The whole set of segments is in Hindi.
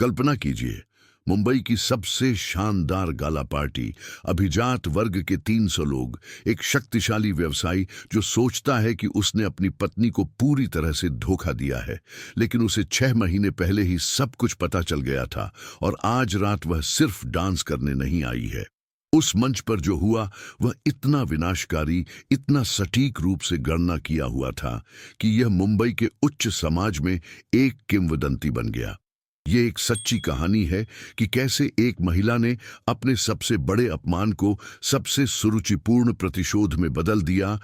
कल्पना कीजिए, मुंबई की सबसे शानदार गाला पार्टी, अभिजात वर्ग के 300 लोग, एक शक्तिशाली व्यवसायी जो सोचता है कि उसने अपनी पत्नी को पूरी तरह से धोखा दिया है, लेकिन उसे 6 महीने पहले ही सब कुछ पता चल गया था और आज रात वह सिर्फ डांस करने नहीं आई है। उस मंच पर जो हुआ वह इतना विनाशकारी, इतना सटीक रूप से गणना किया हुआ था कि यह मुंबई के उच्च समाज में एक किंवदंती बन गया। ये एक सच्ची कहानी है कि कैसे एक महिला ने अपने सबसे बड़े अपमान को सबसे सुरुचिपूर्ण प्रतिशोध में बदल दिया,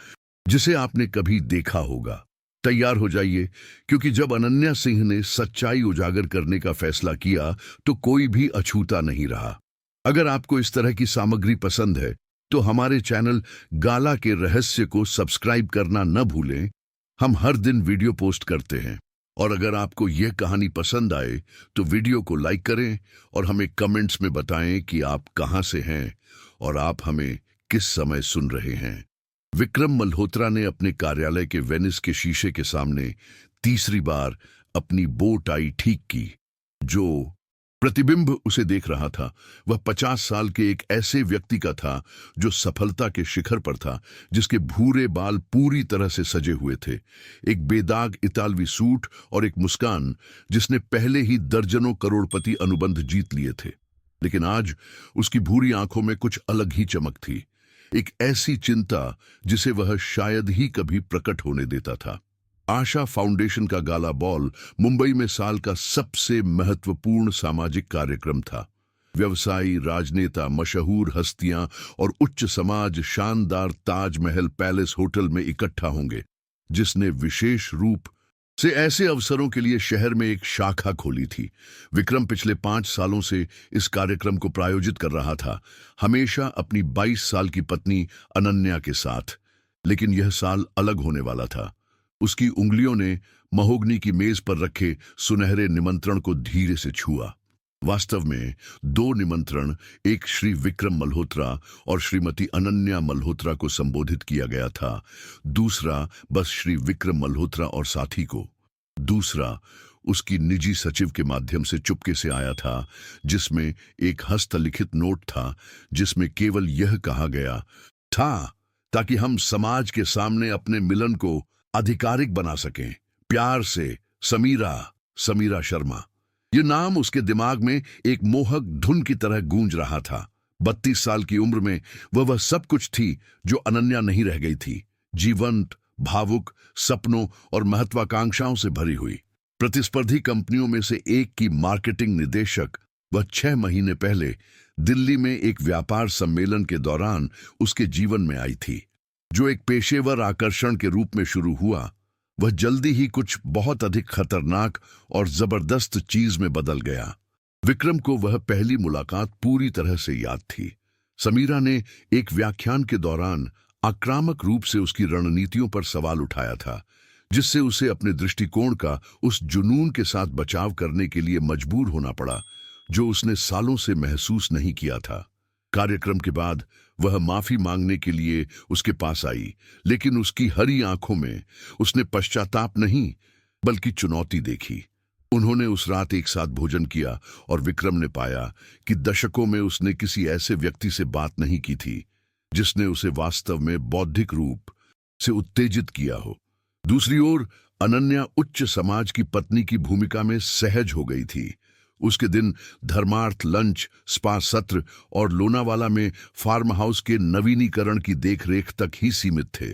जिसे आपने कभी देखा होगा। तैयार हो जाइए, क्योंकि जब अनन्या सिंह ने सच्चाई उजागर करने का फैसला किया तो कोई भी अछूता नहीं रहा। अगर आपको इस तरह की सामग्री पसंद है तो हमारे चैनल गाला के रहस्य को सब्सक्राइब करना न भूलें। हम हर दिन वीडियो पोस्ट करते हैं, और अगर आपको यह कहानी पसंद आए तो वीडियो को लाइक करें और हमें कमेंट्स में बताएं कि आप कहां से हैं और आप हमें किस समय सुन रहे हैं। विक्रम मल्होत्रा ने अपने कार्यालय के वेनिस के शीशे के सामने तीसरी बार अपनी बो टाई ठीक की। जो प्रतिबिंब उसे देख रहा था वह 50 साल के एक ऐसे व्यक्ति का था जो सफलता के शिखर पर था, जिसके भूरे बाल पूरी तरह से सजे हुए थे, एक बेदाग इतालवी सूट और एक मुस्कान जिसने पहले ही दर्जनों करोड़पति अनुबंध जीत लिए थे। लेकिन आज उसकी भूरी आंखों में कुछ अलग ही चमक थी, एक ऐसी चिंता जिसे वह शायद ही कभी प्रकट होने देता था। आशा फाउंडेशन का गाला बॉल मुंबई में साल का सबसे महत्वपूर्ण सामाजिक कार्यक्रम था। व्यवसायी, राजनेता, मशहूर हस्तियां और उच्च समाज शानदार ताजमहल पैलेस होटल में इकट्ठा होंगे, जिसने विशेष रूप से ऐसे अवसरों के लिए शहर में एक शाखा खोली थी। विक्रम पिछले 5 सालों से इस कार्यक्रम को प्रायोजित कर रहा था, हमेशा अपनी 22 साल की पत्नी अनन्या के साथ। लेकिन यह साल अलग होने वाला था। उसकी उंगलियों ने महोगनी की मेज पर रखे सुनहरे निमंत्रण को धीरे से छुआ। वास्तव में 2 निमंत्रण, एक श्री विक्रम मल्होत्रा और श्रीमती अनन्या मल्होत्रा को संबोधित किया गया था, दूसरा बस श्री विक्रम मल्होत्रा और साथी को। दूसरा उसकी निजी सचिव के माध्यम से चुपके से आया था, जिसमें एक हस्तलिखित नोट था जिसमें केवल यह कहा गया था ताकि हम समाज के सामने अपने मिलन को आधिकारिक बना सकें। प्यार से समीरा शर्मा। यह नाम उसके दिमाग में एक मोहक धुन की तरह गूंज रहा था। 32 साल की उम्र में वह सब कुछ थी जो अनन्या नहीं रह गई थी, जीवंत, भावुक, सपनों और महत्वाकांक्षाओं से भरी हुई। प्रतिस्पर्धी कंपनियों में से एक की मार्केटिंग निदेशक वह 6 महीने पहले दिल्ली में एक व्यापार सम्मेलन के दौरान उसके जीवन में आई थी। जो एक पेशेवर आकर्षण के रूप में शुरू हुआ, वह जल्दी ही कुछ बहुत अधिक खतरनाक और जबरदस्त चीज में बदल गया। विक्रम को वह पहली मुलाकात पूरी तरह से याद थी। समीरा ने एक व्याख्यान के दौरान आक्रामक रूप से उसकी रणनीतियों पर सवाल उठाया था, जिससे उसे अपने दृष्टिकोण का उस जुनून के साथ बचाव करने के लिए मजबूर होना पड़ा जो उसने सालों से महसूस नहीं किया था। कार्यक्रम के बाद वह माफी मांगने के लिए उसके पास आई, लेकिन उसकी हरी आंखों में उसने पश्चाताप नहीं बल्कि चुनौती देखी। उन्होंने उस रात एक साथ भोजन किया और विक्रम ने पाया कि दशकों में उसने किसी ऐसे व्यक्ति से बात नहीं की थी जिसने उसे वास्तव में बौद्धिक रूप से उत्तेजित किया हो। दूसरी ओर अनन्या उच्च समाज की पत्नी की भूमिका में सहज हो गई थी। उसके दिन धर्मार्थ लंच, स्पा सत्र और लोनावाला में फार्म हाउस के नवीनीकरण की देखरेख तक ही सीमित थे।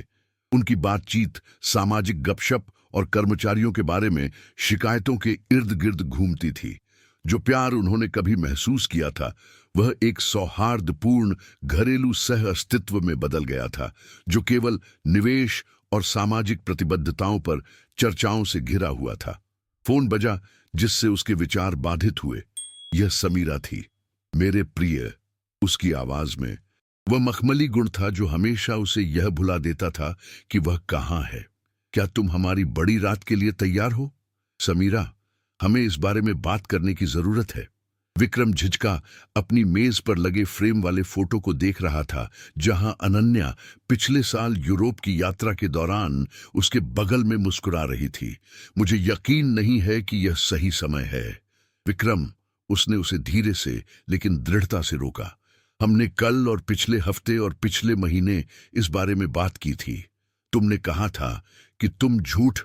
उनकी बातचीत सामाजिक गपशप और कर्मचारियों के बारे में शिकायतों के इर्द गिर्द घूमती थी। जो प्यार उन्होंने कभी महसूस किया था वह एक सौहार्दपूर्ण घरेलू सह अस्तित्व में बदल गया था, जो केवल निवेश और सामाजिक प्रतिबद्धताओं पर चर्चाओं से घिरा हुआ था। फोन बजा, जिससे उसके विचार बाधित हुए। यह समीरा थी। मेरे प्रिय, उसकी आवाज में वह मखमली गुण था जो हमेशा उसे यह भुला देता था कि वह कहाँ है। क्या तुम हमारी बड़ी रात के लिए तैयार हो? समीरा, हमें इस बारे में बात करने की जरूरत है। विक्रम झिझका अपनी मेज पर लगे फ्रेम वाले फोटो को देख रहा था, जहां अनन्या पिछले साल यूरोप की यात्रा के दौरान उसके बगल में मुस्कुरा रही थी। मुझे यकीन नहीं है कि यह सही समय है। विक्रम, उसने उसे धीरे से लेकिन दृढ़ता से रोका। हमने कल और पिछले हफ्ते और पिछले महीने इस बारे में बात की थी। तुमने कहा था कि तुम झूठ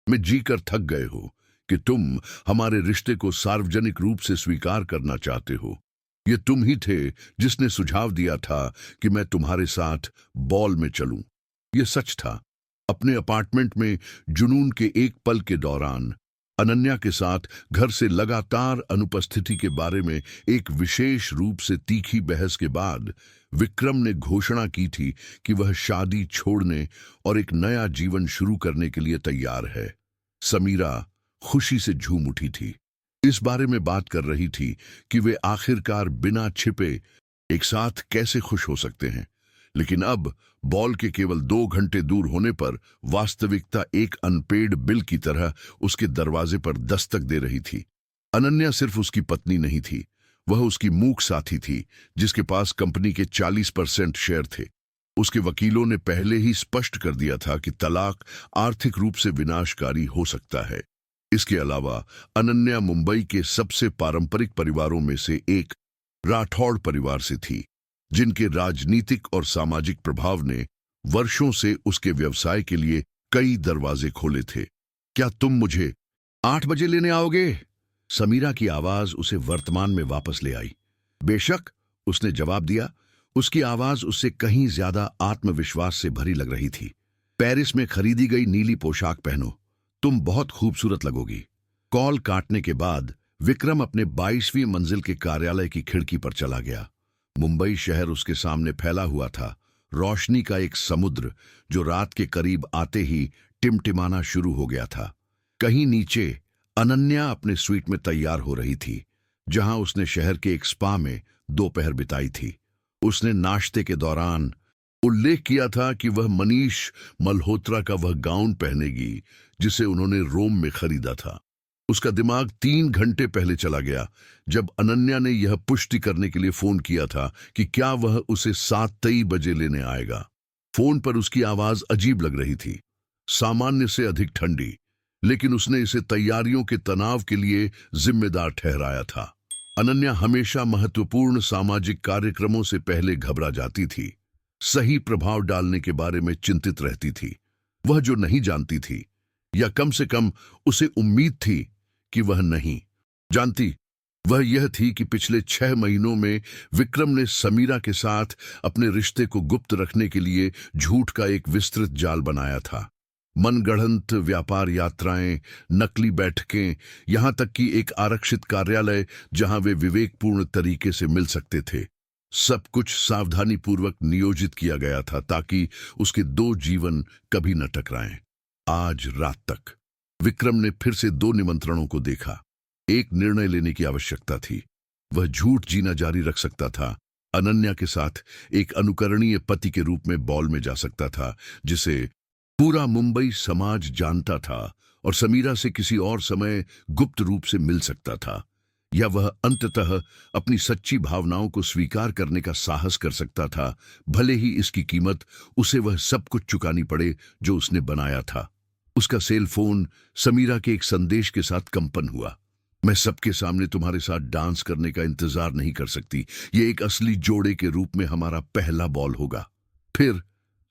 में जीकर थक गए हो, कि तुम हमारे रिश्ते को सार्वजनिक रूप से स्वीकार करना चाहते हो। ये तुम ही थे जिसने सुझाव दिया था कि मैं तुम्हारे साथ बॉल में चलूं। ये सच था। अपने अपार्टमेंट में जुनून के एक पल के दौरान अनन्या के साथ घर से लगातार अनुपस्थिति के बारे में एक विशेष रूप से तीखी बहस के बाद विक्रम ने घोषणा की थी कि वह शादी छोड़ने और एक नया जीवन शुरू करने के लिए तैयार है। समीरा खुशी से झूम उठी थी। इस बारे में बात कर रही थी कि वे आखिरकार बिना छिपे एक साथ कैसे खुश हो सकते हैं। लेकिन अब बॉल के केवल 2 घंटे दूर होने पर वास्तविकता एक अनपेड बिल की तरह उसके दरवाजे पर दस्तक दे रही थी। अनन्या सिर्फ उसकी पत्नी नहीं थी, वह उसकी मूक साथी थी जिसके पास कंपनी के 40% शेयर थे। उसके वकीलों ने पहले ही स्पष्ट कर दिया था कि तलाक आर्थिक रूप से विनाशकारी हो सकता है। इसके अलावा अनन्या मुंबई के सबसे पारंपरिक परिवारों में से एक राठौड़ परिवार से थी, जिनके राजनीतिक और सामाजिक प्रभाव ने वर्षों से उसके व्यवसाय के लिए कई दरवाजे खोले थे। क्या तुम मुझे 8 बजे लेने आओगे? समीरा की आवाज उसे वर्तमान में वापस ले आई। बेशक, उसने जवाब दिया। उसकी आवाज उससे कहीं ज्यादा आत्मविश्वास से भरी लग रही थी। पेरिस में खरीदी गई नीली पोशाक पहनो, तुम बहुत खूबसूरत लगोगी। कॉल काटने के बाद विक्रम अपने 22वीं मंजिल के कार्यालय की खिड़की पर चला गया। मुंबई शहर उसके सामने फैला हुआ था, रोशनी का एक समुद्र जो रात के करीब आते ही टिमटिमाना शुरू हो गया था। कहीं नीचे अनन्या अपने स्वीट में तैयार हो रही थी, जहां उसने शहर के एक स्पा में दोपहर बिताई थी। उसने नाश्ते के दौरान उल्लेख किया था कि वह मनीष मल्होत्रा का वह गाउन पहनेगी जिसे उन्होंने रोम में खरीदा था। उसका दिमाग 3 घंटे पहले चला गया जब अनन्या ने यह पुष्टि करने के लिए फोन किया था कि क्या वह उसे 7:23 बजे लेने आएगा। फोन पर उसकी आवाज अजीब लग रही थी, सामान्य से अधिक ठंडी, लेकिन उसने इसे तैयारियों के तनाव के लिए जिम्मेदार ठहराया था। अनन्या हमेशा महत्वपूर्ण सामाजिक कार्यक्रमों से पहले घबरा जाती थी, सही प्रभाव डालने के बारे में चिंतित रहती थी। वह जो नहीं जानती थी, या कम से कम उसे उम्मीद थी कि वह नहीं जानती, वह यह थी कि पिछले 6 महीनों में विक्रम ने समीरा के साथ अपने रिश्ते को गुप्त रखने के लिए झूठ का एक विस्तृत जाल बनाया था। मनगढ़ंत व्यापार यात्राएं, नकली बैठकें, यहां तक कि एक आरक्षित कार्यालय जहां वे विवेकपूर्ण तरीके से मिल सकते थे। सब कुछ सावधानीपूर्वक नियोजित किया गया था ताकि उसके 2 जीवन कभी न टकराएं। आज रात तक विक्रम ने फिर से 2 निमंत्रणों को देखा। एक निर्णय लेने की आवश्यकता थी। वह झूठ जीना जारी रख सकता था, अनन्या के साथ एक अनुकरणीय पति के रूप में बॉल में जा सकता था जिसे पूरा मुंबई समाज जानता था, और समीरा से किसी और समय गुप्त रूप से मिल सकता था, या वह अंततः अपनी सच्ची भावनाओं को स्वीकार करने का साहस कर सकता था, भले ही इसकी कीमत उसे वह सब कुछ चुकानी पड़े जो उसने बनाया था। उसका सेल फोन समीरा के एक संदेश के साथ कंपन हुआ। मैं सबके सामने तुम्हारे साथ डांस करने का इंतजार नहीं कर सकती। ये एक असली जोड़े के रूप में हमारा पहला बॉल होगा। फिर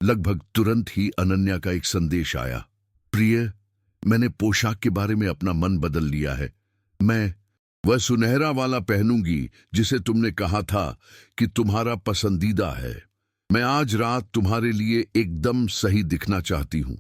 लगभग तुरंत ही अनन्या का एक संदेश आया। प्रिय, मैंने पोशाक के बारे में अपना मन बदल लिया है। मैं वह सुनहरा वाला पहनूंगी जिसे तुमने कहा था कि तुम्हारा पसंदीदा है। मैं आज रात तुम्हारे लिए एकदम सही दिखना चाहती हूं।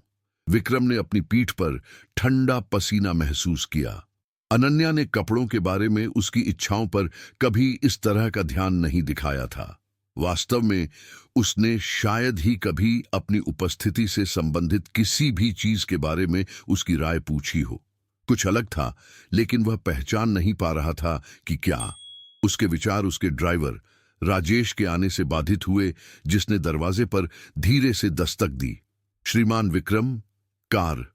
विक्रम ने अपनी पीठ पर ठंडा पसीना महसूस किया। अनन्या ने कपड़ों के बारे में उसकी इच्छाओं पर कभी इस तरह का ध्यान नहीं दिखाया था। वास्तव में उसने शायद ही कभी अपनी उपस्थिति से संबंधित किसी भी चीज के बारे में उसकी राय पूछी हो। कुछ अलग था, लेकिन वह पहचान नहीं पा रहा था कि क्या। उसके विचार उसके ड्राइवर राजेश के आने से बाधित हुए, जिसने दरवाजे पर धीरे से दस्तक दी। श्रीमान विक्रम, कार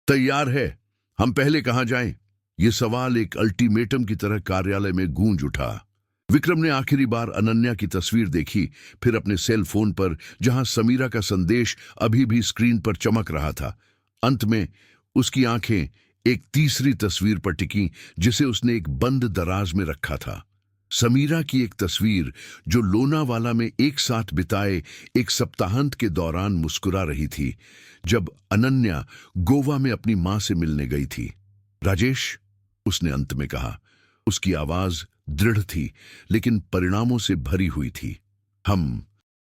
तैयार है, हम पहले कहां जाएं? यह सवाल एक अल्टीमेटम की तरह कार्यालय में गूंज उठा। विक्रम ने आखिरी बार अनन्या की तस्वीर देखी, फिर अपने सेल फोन पर जहां समीरा का संदेश अभी भी स्क्रीन पर चमक रहा था। अंत में उसकी आंखें एक तीसरी तस्वीर पर टिकी जिसे उसने एक बंद दराज में रखा था। समीरा की एक तस्वीर जो लोनावाला में एक साथ बिताए एक सप्ताहांत के दौरान मुस्कुरा रही थी, जब अनन्या गोवा में अपनी मां से मिलने गई थी। राजेश, उसने अंत में कहा। उसकी आवाज दृढ़ थी लेकिन परिणामों से भरी हुई थी। हम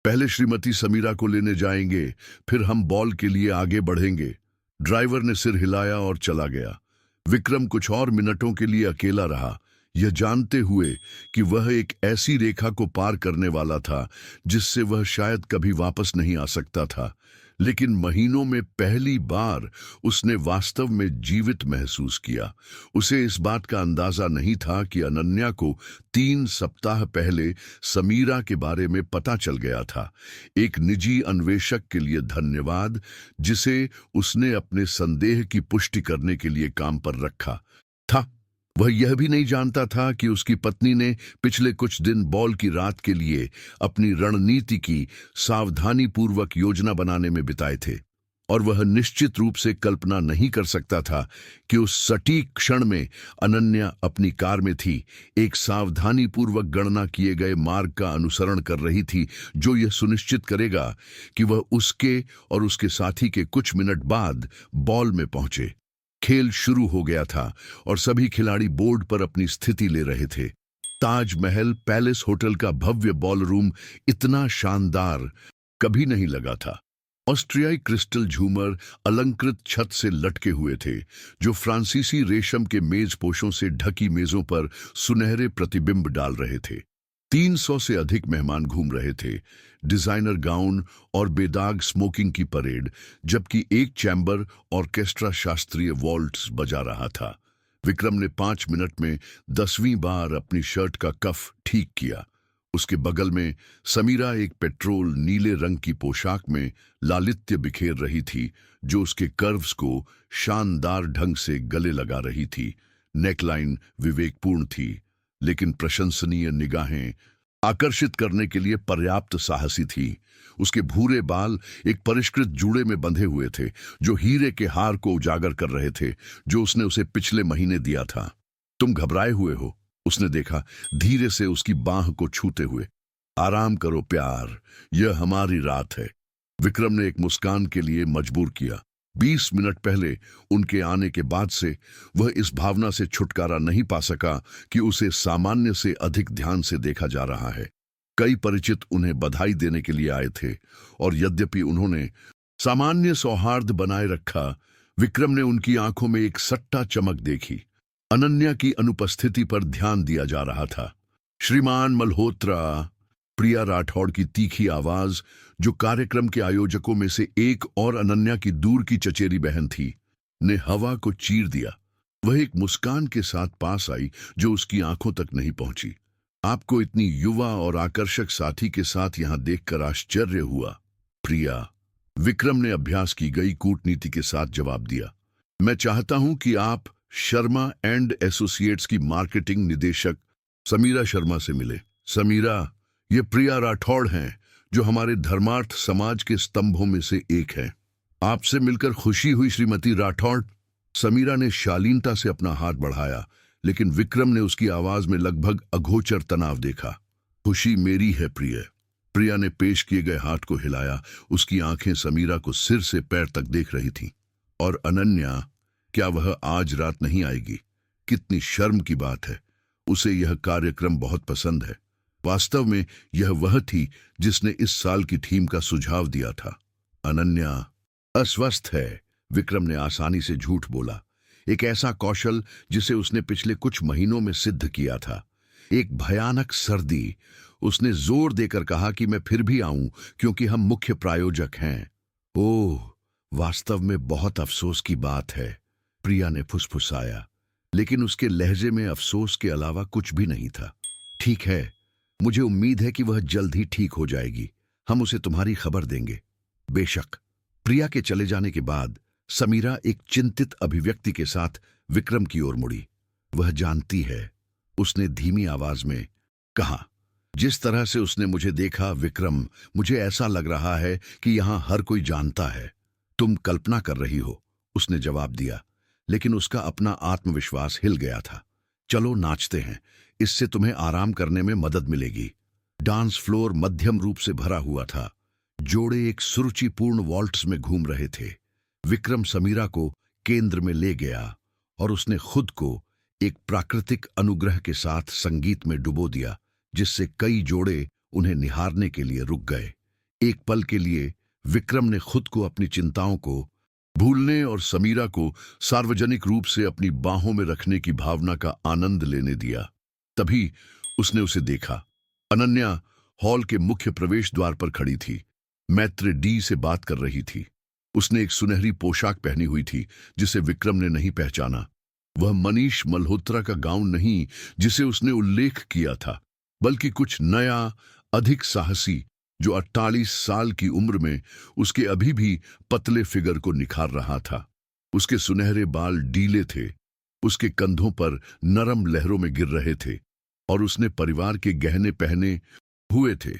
पहले श्रीमती समीरा को लेने जाएंगे, फिर हम बॉल के लिए आगे बढ़ेंगे। ड्राइवर ने सिर हिलाया और चला गया। विक्रम कुछ और मिनटों के लिए अकेला रहा, यह जानते हुए कि वह एक ऐसी रेखा को पार करने वाला था जिससे वह शायद कभी वापस नहीं आ सकता था। लेकिन महीनों में पहली बार उसने वास्तव में जीवित महसूस किया। उसे इस बात का अंदाजा नहीं था कि अनन्या को 3 सप्ताह पहले समीरा के बारे में पता चल गया था। एक निजी अन्वेषक के लिए धन्यवाद, जिसे उसने अपने संदेह की पुष्टि करने के लिए काम पर रखा था। वह यह भी नहीं जानता था कि उसकी पत्नी ने पिछले कुछ दिन बॉल की रात के लिए अपनी रणनीति की सावधानीपूर्वक योजना बनाने में बिताए थे, और वह निश्चित रूप से कल्पना नहीं कर सकता था कि उस सटीक क्षण में अनन्या अपनी कार में थी, एक सावधानीपूर्वक गणना किए गए मार्ग का अनुसरण कर रही थी जो यह सुनिश्चित करेगा कि वह उसके और उसके साथी के कुछ मिनट बाद बॉल में पहुंचे। खेल शुरू हो गया था और सभी खिलाड़ी बोर्ड पर अपनी स्थिति ले रहे थे। ताजमहल पैलेस होटल का भव्य बॉलरूम इतना शानदार कभी नहीं लगा था। ऑस्ट्रियाई क्रिस्टल झूमर अलंकृत छत से लटके हुए थे, जो फ्रांसीसी रेशम के मेजपोशों से ढकी मेजों पर सुनहरे प्रतिबिंब डाल रहे थे। 300 से अधिक मेहमान घूम रहे थे, डिजाइनर गाउन और बेदाग स्मोकिंग की परेड, जबकि एक चैम्बर ऑर्केस्ट्रा शास्त्रीय वॉल्ट्स बजा रहा था। विक्रम ने 5 मिनट में 10वीं बार अपनी शर्ट का कफ ठीक किया। उसके बगल में समीरा एक पेट्रोल नीले रंग की पोशाक में लालित्य बिखेर रही थी, जो उसके कर्व्स को शानदार ढंग से गले लगा रही थी। नेकलाइन विवेकपूर्ण थी, लेकिन प्रशंसनीय निगाहें आकर्षित करने के लिए पर्याप्त साहसी थी। उसके भूरे बाल एक परिष्कृत जूड़े में बंधे हुए थे, जो हीरे के हार को उजागर कर रहे थे जो उसने उसे पिछले महीने दिया था। तुम घबराए हुए हो, उसने देखा, धीरे से उसकी बांह को छूते हुए। आराम करो प्यार, यह हमारी रात है। विक्रम ने एक मुस्कान के लिए मजबूर किया। 20 मिनट पहले उनके आने के बाद से वह इस भावना से छुटकारा नहीं पा सका कि उसे सामान्य से अधिक ध्यान से देखा जा रहा है। कई परिचित उन्हें बधाई देने के लिए आए थे, और यद्यपि उन्होंने सामान्य सौहार्द बनाए रखा, विक्रम ने उनकी आंखों में एक सट्टा चमक देखी। अनन्या की अनुपस्थिति पर ध्यान दिया जा रहा था। श्रीमान मल्होत्रा, प्रिया राठौड़ की तीखी आवाज, जो कार्यक्रम के आयोजकों में से एक और अनन्या की दूर की चचेरी बहन थी, ने हवा को चीर दिया। वह एक मुस्कान के साथ पास आई जो उसकी आंखों तक नहीं पहुंची। आपको इतनी युवा और आकर्षक साथी के साथ यहां देखकर आश्चर्य हुआ, प्रिया। विक्रम ने अभ्यास की गई कूटनीति के साथ जवाब दिया। मैं चाहता हूं कि आप शर्मा एंड एसोसिएट्स की मार्केटिंग निदेशक समीरा शर्मा से मिले। समीरा, ये प्रिया राठौड़ हैं, जो हमारे धर्मार्थ समाज के स्तंभों में से एक है। आपसे मिलकर खुशी हुई श्रीमती राठौड़। समीरा ने शालीनता से अपना हाथ बढ़ाया, लेकिन विक्रम ने उसकी आवाज में लगभग अगोचर तनाव देखा। खुशी मेरी है प्रिय। प्रिया ने पेश किए गए हाथ को हिलाया। उसकी आंखें समीरा को सिर से पैर तक देख रही थीं। और अनन्या, क्या वह आज रात नहीं आएगी? कितनी शर्म की बात है। उसे यह कार्यक्रम बहुत पसंद है। वास्तव में यह वह थी जिसने इस साल की थीम का सुझाव दिया था। अनन्या अस्वस्थ है, विक्रम ने आसानी से झूठ बोला। एक ऐसा कौशल जिसे उसने पिछले कुछ महीनों में सिद्ध किया था। एक भयानक सर्दी। उसने जोर देकर कहा कि मैं फिर भी आऊं क्योंकि हम मुख्य प्रायोजक हैं। ओह, वास्तव में बहुत अफसोस की बात है, प्रिया ने फुसफुसाया, लेकिन उसके लहजे में अफसोस के अलावा कुछ भी नहीं था। ठीक है, मुझे उम्मीद है कि वह जल्द ही ठीक हो जाएगी। हम उसे तुम्हारी खबर देंगे। बेशक। प्रिया के चले जाने के बाद समीरा एक चिंतित अभिव्यक्ति के साथ विक्रम की ओर मुड़ी। वह जानती है, उसने धीमी आवाज में कहा। जिस तरह से उसने मुझे देखा विक्रम, मुझे ऐसा लग रहा है कि यहां हर कोई जानता है। तुम कल्पना कर रही हो, उसने जवाब दिया। लेकिन उसका अपना आत्मविश्वास हिल गया था। चलो नाचते हैं, इससे तुम्हें आराम करने में मदद मिलेगी। डांस फ्लोर मध्यम रूप से भरा हुआ था। जोड़े एक सुरुचिपूर्ण वॉल्ट्स में घूम रहे थे। विक्रम समीरा को केंद्र में ले गया और उसने खुद को एक प्राकृतिक अनुग्रह के साथ संगीत में डुबो दिया, जिससे कई जोड़े उन्हें निहारने के लिए रुक गए। एक पल के लिए विक्रम ने खुद को अपनी चिंताओं को भूलने और समीरा को सार्वजनिक रूप से अपनी बाहों में रखने की भावना का आनंद लेने दिया। तभी उसने उसे देखा। अनन्या हॉल के मुख्य प्रवेश द्वार पर खड़ी थी। मैत्र डी से बात कर रही थी। उसने एक सुनहरी पोशाक पहनी हुई थी जिसे विक्रम ने नहीं पहचाना। वह मनीष मल्होत्रा का गाउन नहीं जिसे उसने उल्लेख किया था, बल्कि कुछ नया, अधिक साहसी, जो 48 साल की उम्र में उसके अभी भी पतले फिगर को निखार रहा था। उसके सुनहरे बाल डीले थे, उसके कंधों पर नरम लहरों में गिर रहे थे, और उसने परिवार के गहने पहने हुए थे।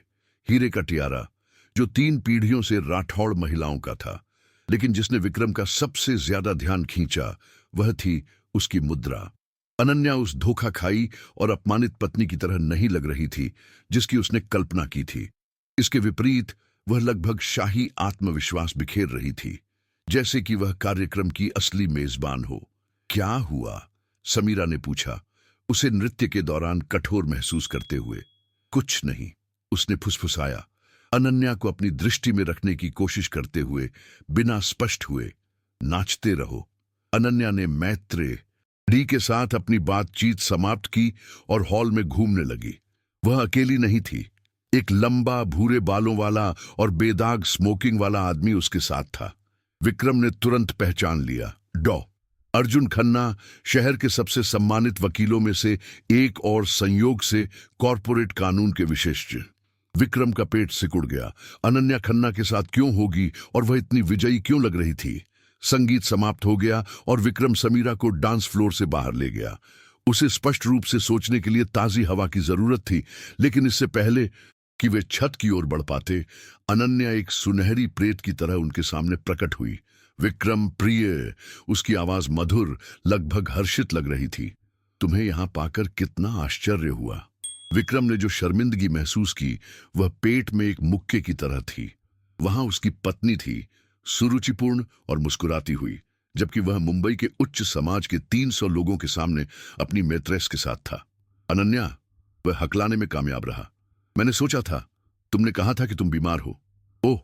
हीरे का टियारा, जो 3 पीढ़ियों से राठौड़ महिलाओं का था। लेकिन जिसने विक्रम का सबसे ज्यादा ध्यान खींचा, वह थी उसकी मुद्रा। अनन्या उस धोखा खाई और अपमानित पत्नी की तरह नहीं लग रही थी जिसकी उसने कल्पना की थी। इसके विपरीत वह लगभग शाही आत्मविश्वास बिखेर रही थी, जैसे कि वह कार्यक्रम की असली मेजबान हो। क्या हुआ? समीरा ने पूछा, उसे नृत्य के दौरान कठोर महसूस करते हुए। कुछ नहीं, उसने फुसफुसाया, अनन्या को अपनी दृष्टि में रखने की कोशिश करते हुए, बिना स्पष्ट हुए। नाचते रहो। अनन्या ने मैत्रे डी के साथ अपनी बातचीत समाप्त की और हॉल में घूमने लगी। वह अकेली नहीं थी। एक लंबा, भूरे बालों वाला और बेदाग स्मोकिंग वाला आदमी उसके साथ था। विक्रम ने तुरंत पहचान लिया। डॉ. अर्जुन खन्ना, शहर के सबसे सम्मानित वकीलों में से एक और संयोग से कॉर्पोरेट कानून के विशेषज्ञ। विक्रम का पेट सिकुड़ गया। अनन्या खन्ना के साथ क्यों होगी और वह इतनी विजयी क्यों लग रही थी? संगीत समाप्त हो गया और विक्रम समीरा को डांस फ्लोर से बाहर ले गया। उसे स्पष्ट रूप से सोचने के लिए ताजी हवा की जरूरत थी, लेकिन इससे पहले कि वे छत की ओर बढ़ पाते, अनन्या एक सुनहरी प्रेत की तरह उनके सामने प्रकट हुई। विक्रम प्रिय, उसकी आवाज मधुर, लगभग हर्षित लग रही थी। तुम्हें यहां पाकर कितना आश्चर्य हुआ। विक्रम ने जो शर्मिंदगी महसूस की, वह पेट में एक मुक्के की तरह थी। वहां उसकी पत्नी थी, सुरुचिपूर्ण और मुस्कुराती हुई, जबकि वह मुंबई के उच्च समाज के 300 लोगों के सामने अपनी मैत्रेस के साथ था। अनन्या, वह हकलाने में कामयाब रहा। मैंने सोचा था, तुमने कहा था कि तुम बीमार हो। ओह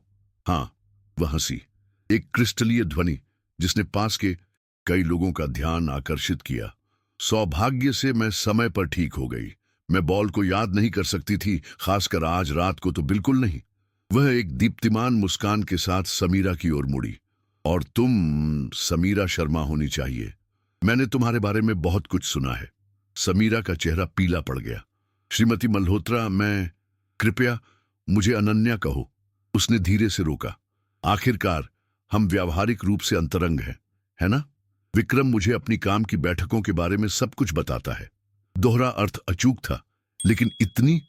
हाँ, वह हंसी, एक क्रिस्टलीय ध्वनि जिसने पास के कई लोगों का ध्यान आकर्षित किया। सौभाग्य से मैं समय पर ठीक हो गई। मैं बॉल को याद नहीं कर सकती थी, खासकर आज रात को तो बिल्कुल नहीं। वह एक दीप्तिमान मुस्कान के साथ समीरा की ओर मुड़ी। और तुम समीरा शर्मा होनी चाहिए। मैंने तुम्हारे बारे में बहुत कुछ सुना है। समीरा का चेहरा पीला पड़ गया। श्रीमती मल्होत्रा, मैं कृपया मुझे अनन्या कहो, उसने धीरे से रोका। आखिरकार हम व्यावहारिक रूप से अंतरंग हैं, है ना? विक्रम मुझे अपनी काम की बैठकों के बारे में सब कुछ बताता है। दोहरा अर्थ अचूक था, लेकिन इतनी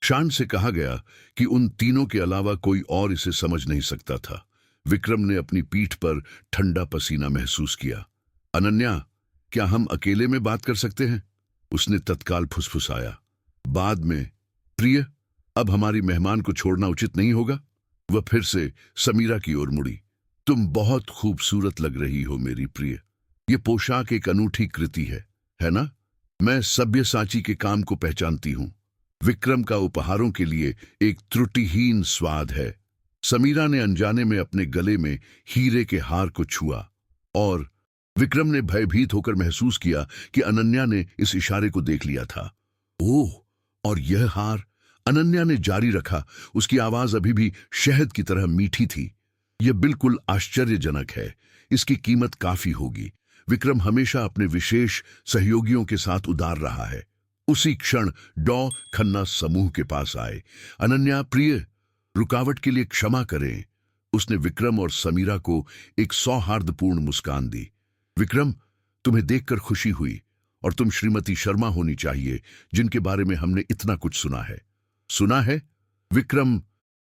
शान से कहा गया कि उन तीनों के अलावा कोई और इसे समझ नहीं सकता था। विक्रम ने अपनी पीठ पर ठंडा पसीना महसूस किया। अनन्या, क्या हम अकेले में बात कर सकते हैं? उसने तत्काल फुसफुसाया। बाद में प्रिय, अब हमारी मेहमान को छोड़ना उचित नहीं होगा। वह फिर से समीरा की ओर मुड़ी। तुम बहुत खूबसूरत लग रही हो मेरी प्रिय। ये पोशाक एक अनूठी कृति है ना? मैं सब्यसाची के काम को पहचानती हूं। विक्रम का उपहारों के लिए एक त्रुटिहीन स्वाद है। समीरा ने अनजाने में अपने गले में हीरे के हार को छुआ और विक्रम ने भयभीत होकर महसूस किया कि अनन्या ने इस इशारे को देख लिया था। ओह, और यह हार? अनन्या ने जारी रखा। उसकी आवाज अभी भी शहद की तरह मीठी थी। यह बिल्कुल आश्चर्यजनक है। इसकी कीमत काफी होगी। विक्रम हमेशा अपने विशेष सहयोगियों के साथ उदार रहा है। उसी क्षण डॉ. खन्ना समूह के पास आए। अनन्या प्रिय, रुकावट के लिए क्षमा करें। उसने विक्रम और समीरा को एक सौहार्दपूर्ण मुस्कान दी। विक्रम, तुम्हें देखकर खुशी हुई, और तुम श्रीमती शर्मा होनी चाहिए, जिनके बारे में हमने इतना कुछ सुना है। सुना है? विक्रम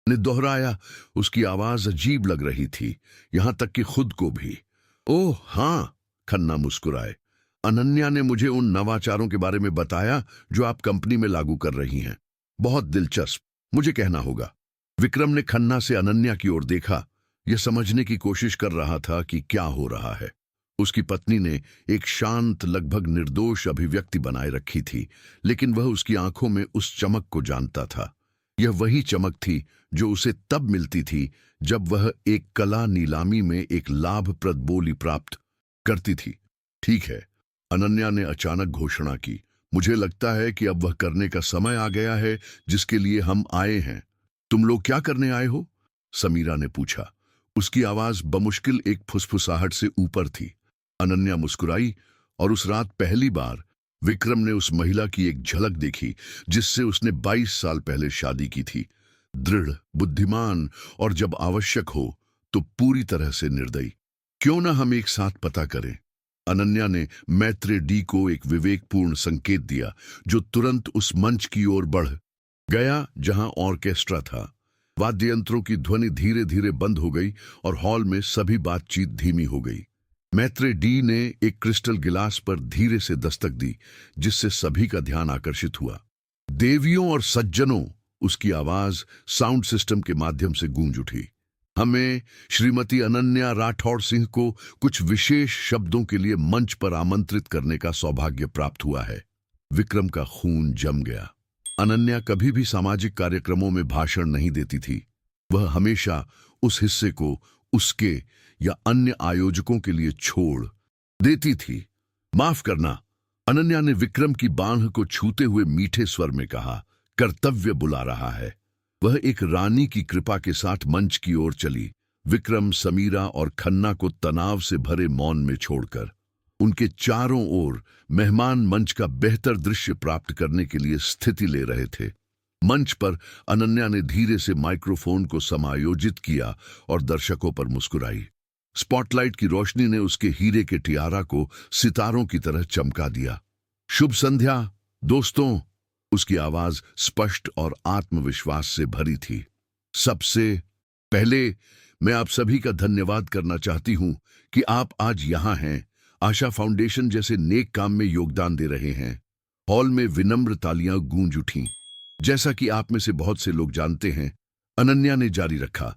ने दोहराया। उसकी आवाज अजीब लग रही थी, यहां तक कि खुद को भी। ओह हाँ, खन्ना मुस्कुराए। अनन्या ने मुझे उन नवाचारों के बारे में बताया जो आप कंपनी में लागू कर रही हैं। बहुत दिलचस्प, मुझे कहना होगा। विक्रम ने खन्ना से अनन्या की ओर देखा, यह समझने की कोशिश कर रहा था कि क्या हो रहा है। उसकी पत्नी ने एक शांत, लगभग निर्दोष अभिव्यक्ति बनाए रखी थी, लेकिन वह उसकी आंखों में उस चमक को जानता था। यह वही चमक थी जो उसे तब मिलती थी जब वह एक कला नीलामी में एक लाभप्रद बोली प्राप्त करती थी। ठीक है, अनन्या ने अचानक घोषणा की, मुझे लगता है कि अब वह करने का समय आ गया है जिसके लिए हम आए हैं। तुम लोग क्या करने आए हो? समीरा ने पूछा। उसकी आवाज बमुश्किल एक फुसफुसाहट से ऊपर थी। अनन्या मुस्कुराई और उस रात पहली बार विक्रम ने उस महिला की एक झलक देखी जिससे उसने 22 साल पहले शादी की थी। दृढ़, बुद्धिमान और जब आवश्यक हो तो पूरी तरह से निर्दयी। क्यों ना हम एक साथ पता करें? अनन्या ने मैत्रे डी को एक विवेकपूर्ण संकेत दिया, जो तुरंत उस मंच की ओर बढ़ गया जहां ऑर्केस्ट्रा था। वाद्य यंत्रों की ध्वनि धीरे धीरे बंद हो गई और हॉल में सभी बातचीत धीमी हो गई। मैत्रे डी ने एक क्रिस्टल गिलास पर धीरे से दस्तक दी, जिससे सभी का ध्यान आकर्षित हुआ। देवियों और सज्जनों, उसकी आवाज साउंड सिस्टम के माध्यम से गूंज उठी। हमें श्रीमती अनन्या राठौड़ सिंह को कुछ विशेष शब्दों के लिए मंच पर आमंत्रित करने का सौभाग्य प्राप्त हुआ है। विक्रम का खून जम गया। अनन्या कभी भी सामाजिक कार्यक्रमों में भाषण नहीं देती थी। वह हमेशा उस हिस्से को उसके या अन्य आयोजकों के लिए छोड़ देती थी। माफ करना, अनन्या ने विक्रम की बांह को छूते हुए मीठे स्वर में कहा, कर्तव्य बुला रहा है। वह एक रानी की कृपा के साथ मंच की ओर चली, विक्रम, समीरा और खन्ना को तनाव से भरे मौन में छोड़कर। उनके चारों ओर मेहमान मंच का बेहतर दृश्य प्राप्त करने के लिए स्थिति ले रहे थे। मंच पर अनन्या ने धीरे से माइक्रोफोन को समायोजित किया और दर्शकों पर मुस्कुराई। स्पॉटलाइट की रोशनी ने उसके हीरे के टियारा को सितारों की तरह चमका दिया। शुभ संध्या दोस्तों, उसकी आवाज स्पष्ट और आत्मविश्वास से भरी थी। सबसे पहले मैं आप सभी का धन्यवाद करना चाहती हूं कि आप आज यहां हैं, आशा फाउंडेशन जैसे नेक काम में योगदान दे रहे हैं। हॉल में विनम्र तालियां गूंज उठीं। जैसा कि आप में से बहुत से लोग जानते हैं, अनन्या ने जारी रखा,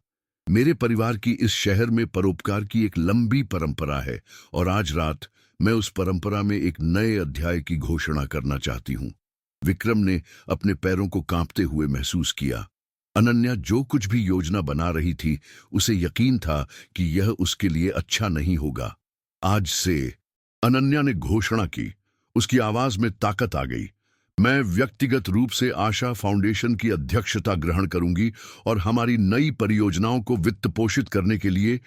मेरे परिवार की इस शहर में परोपकार की एक लंबी परंपरा है और आज रात मैं उस परंपरा में एक नए अध्याय की घोषणा करना चाहती हूं। विक्रम ने अपने पैरों को कांपते हुए महसूस किया। अनन्या जो कुछ भी योजना बना रही थी, उसे यकीन था कि यह उसके लिए अच्छा नहीं होगा। आज से, अनन्या ने घोषणा की। उसकी आवाज में ताकत आ गई। मैं व्यक्तिगत रूप से आशा फाउंडेशन की अध्यक्षता ग्रहण करूंगी और हमारी नई परियोजनाओं को वित्त पोषित करने के लिए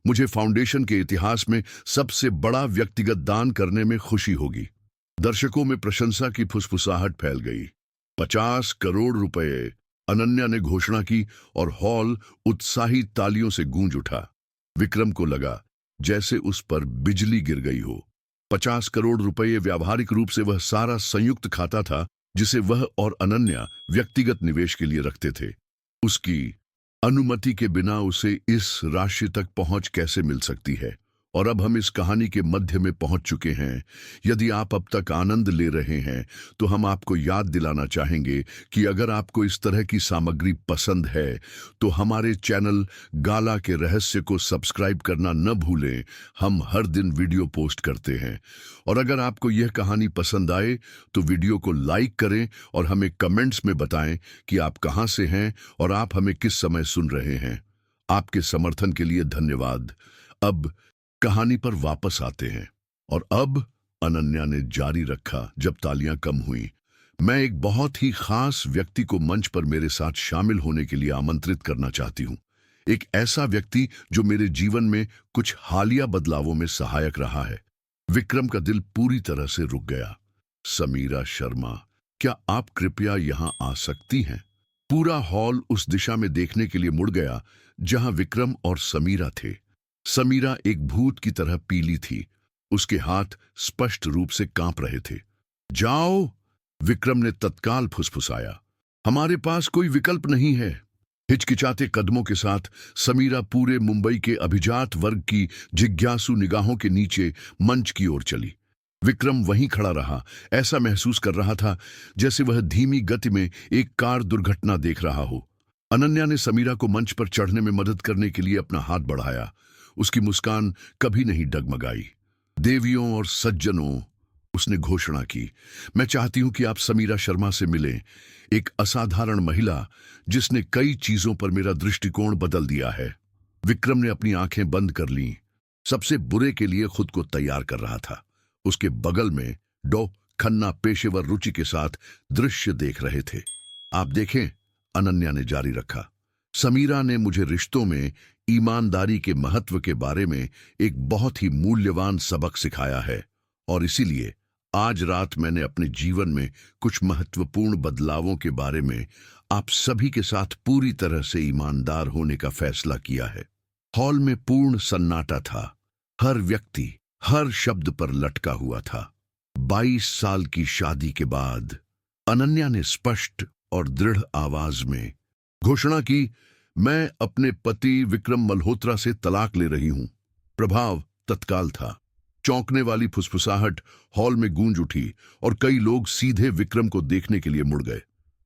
मुझे फाउंडेशन के इतिहास में सबसे बड़ा व्यक्तिगत दान करने में खुशी होगी। दर्शकों में प्रशंसा की फुसफुसाहट फैल गई। 50 करोड़ रुपए, अनन्या ने घोषणा की और हॉल उत्साही तालियों से गूंज उठा। विक्रम को लगा जैसे उस पर बिजली गिर गई हो। 50 करोड़ रुपए व्यावहारिक रूप से वह सारा संयुक्त खाता था जिसे वह और अनन्या व्यक्तिगत निवेश के लिए रखते थे। उसकी अनुमति के बिना उसे इस राशि तक पहुंच कैसे मिल सकती है? और अब हम इस कहानी के मध्य में पहुंच चुके हैं। यदि आप अब तक आनंद ले रहे हैं तो हम आपको याद दिलाना चाहेंगे कि अगर आपको इस तरह की सामग्री पसंद है तो हमारे चैनल गाला के रहस्य को सब्सक्राइब करना न भूलें। हम हर दिन वीडियो पोस्ट करते हैं। और अगर आपको यह कहानी पसंद आए तो वीडियो को लाइक करें और हमें कमेंट्स में बताएं कि आप कहां से हैं और आप हमें किस समय सुन रहे हैं। आपके समर्थन के लिए धन्यवाद। अब कहानी पर वापस आते हैं। और अब, अनन्या ने जारी रखा जब तालियां कम हुई, मैं एक बहुत ही खास व्यक्ति को मंच पर मेरे साथ शामिल होने के लिए आमंत्रित करना चाहती हूं। एक ऐसा व्यक्ति जो मेरे जीवन में कुछ हालिया बदलावों में सहायक रहा है। विक्रम का दिल पूरी तरह से रुक गया। समीरा शर्मा, क्या आप कृपया यहां आ सकती हैं? पूरा हॉल उस दिशा में देखने के लिए मुड़ गया जहां विक्रम और समीरा थे। समीरा एक भूत की तरह पीली थी। उसके हाथ स्पष्ट रूप से कांप रहे थे। जाओ, विक्रम ने तत्काल फुसफुसाया। हमारे पास कोई विकल्प नहीं है। हिचकिचाते कदमों के साथ समीरा पूरे मुंबई के अभिजात वर्ग की जिज्ञासु निगाहों के नीचे मंच की ओर चली। विक्रम वहीं खड़ा रहा, ऐसा महसूस कर रहा था जैसे वह धीमी गति में एक कार दुर्घटना देख रहा हो। अनन्या ने समीरा को मंच पर चढ़ने में मदद करने के लिए अपना हाथ बढ़ाया। उसकी मुस्कान कभी नहीं डगमगाई। देवियों और सज्जनों, उसने घोषणा की, मैं चाहती हूं कि आप समीरा शर्मा से मिलें, एक असाधारण महिला जिसने कई चीजों पर मेरा दृष्टिकोण बदल दिया है। विक्रम ने अपनी आंखें बंद कर लीं। सबसे बुरे के लिए खुद को तैयार कर रहा था। उसके बगल में डॉ खन्ना पेशेवर रुचि के साथ दृश्य देख रहे थे। आप देखें, अनन्या ने जारी रखा, समीरा ने मुझे रिश्तों में ईमानदारी के महत्व के बारे में एक बहुत ही मूल्यवान सबक सिखाया है, और इसीलिए आज रात मैंने अपने जीवन में कुछ महत्वपूर्ण बदलावों के बारे में आप सभी के साथ पूरी तरह से ईमानदार होने का फैसला किया है। हॉल में पूर्ण सन्नाटा था। हर व्यक्ति हर शब्द पर लटका हुआ था। 22 साल की शादी के बाद अनन्या ने स्पष्ट और दृढ़ आवाज में घोषणा की, मैं अपने पति विक्रम मल्होत्रा से तलाक ले रही हूं। प्रभाव तत्काल था। चौंकने वाली फुसफुसाहट हॉल में गूंज उठी और कई लोग सीधे विक्रम को देखने के लिए मुड़ गए।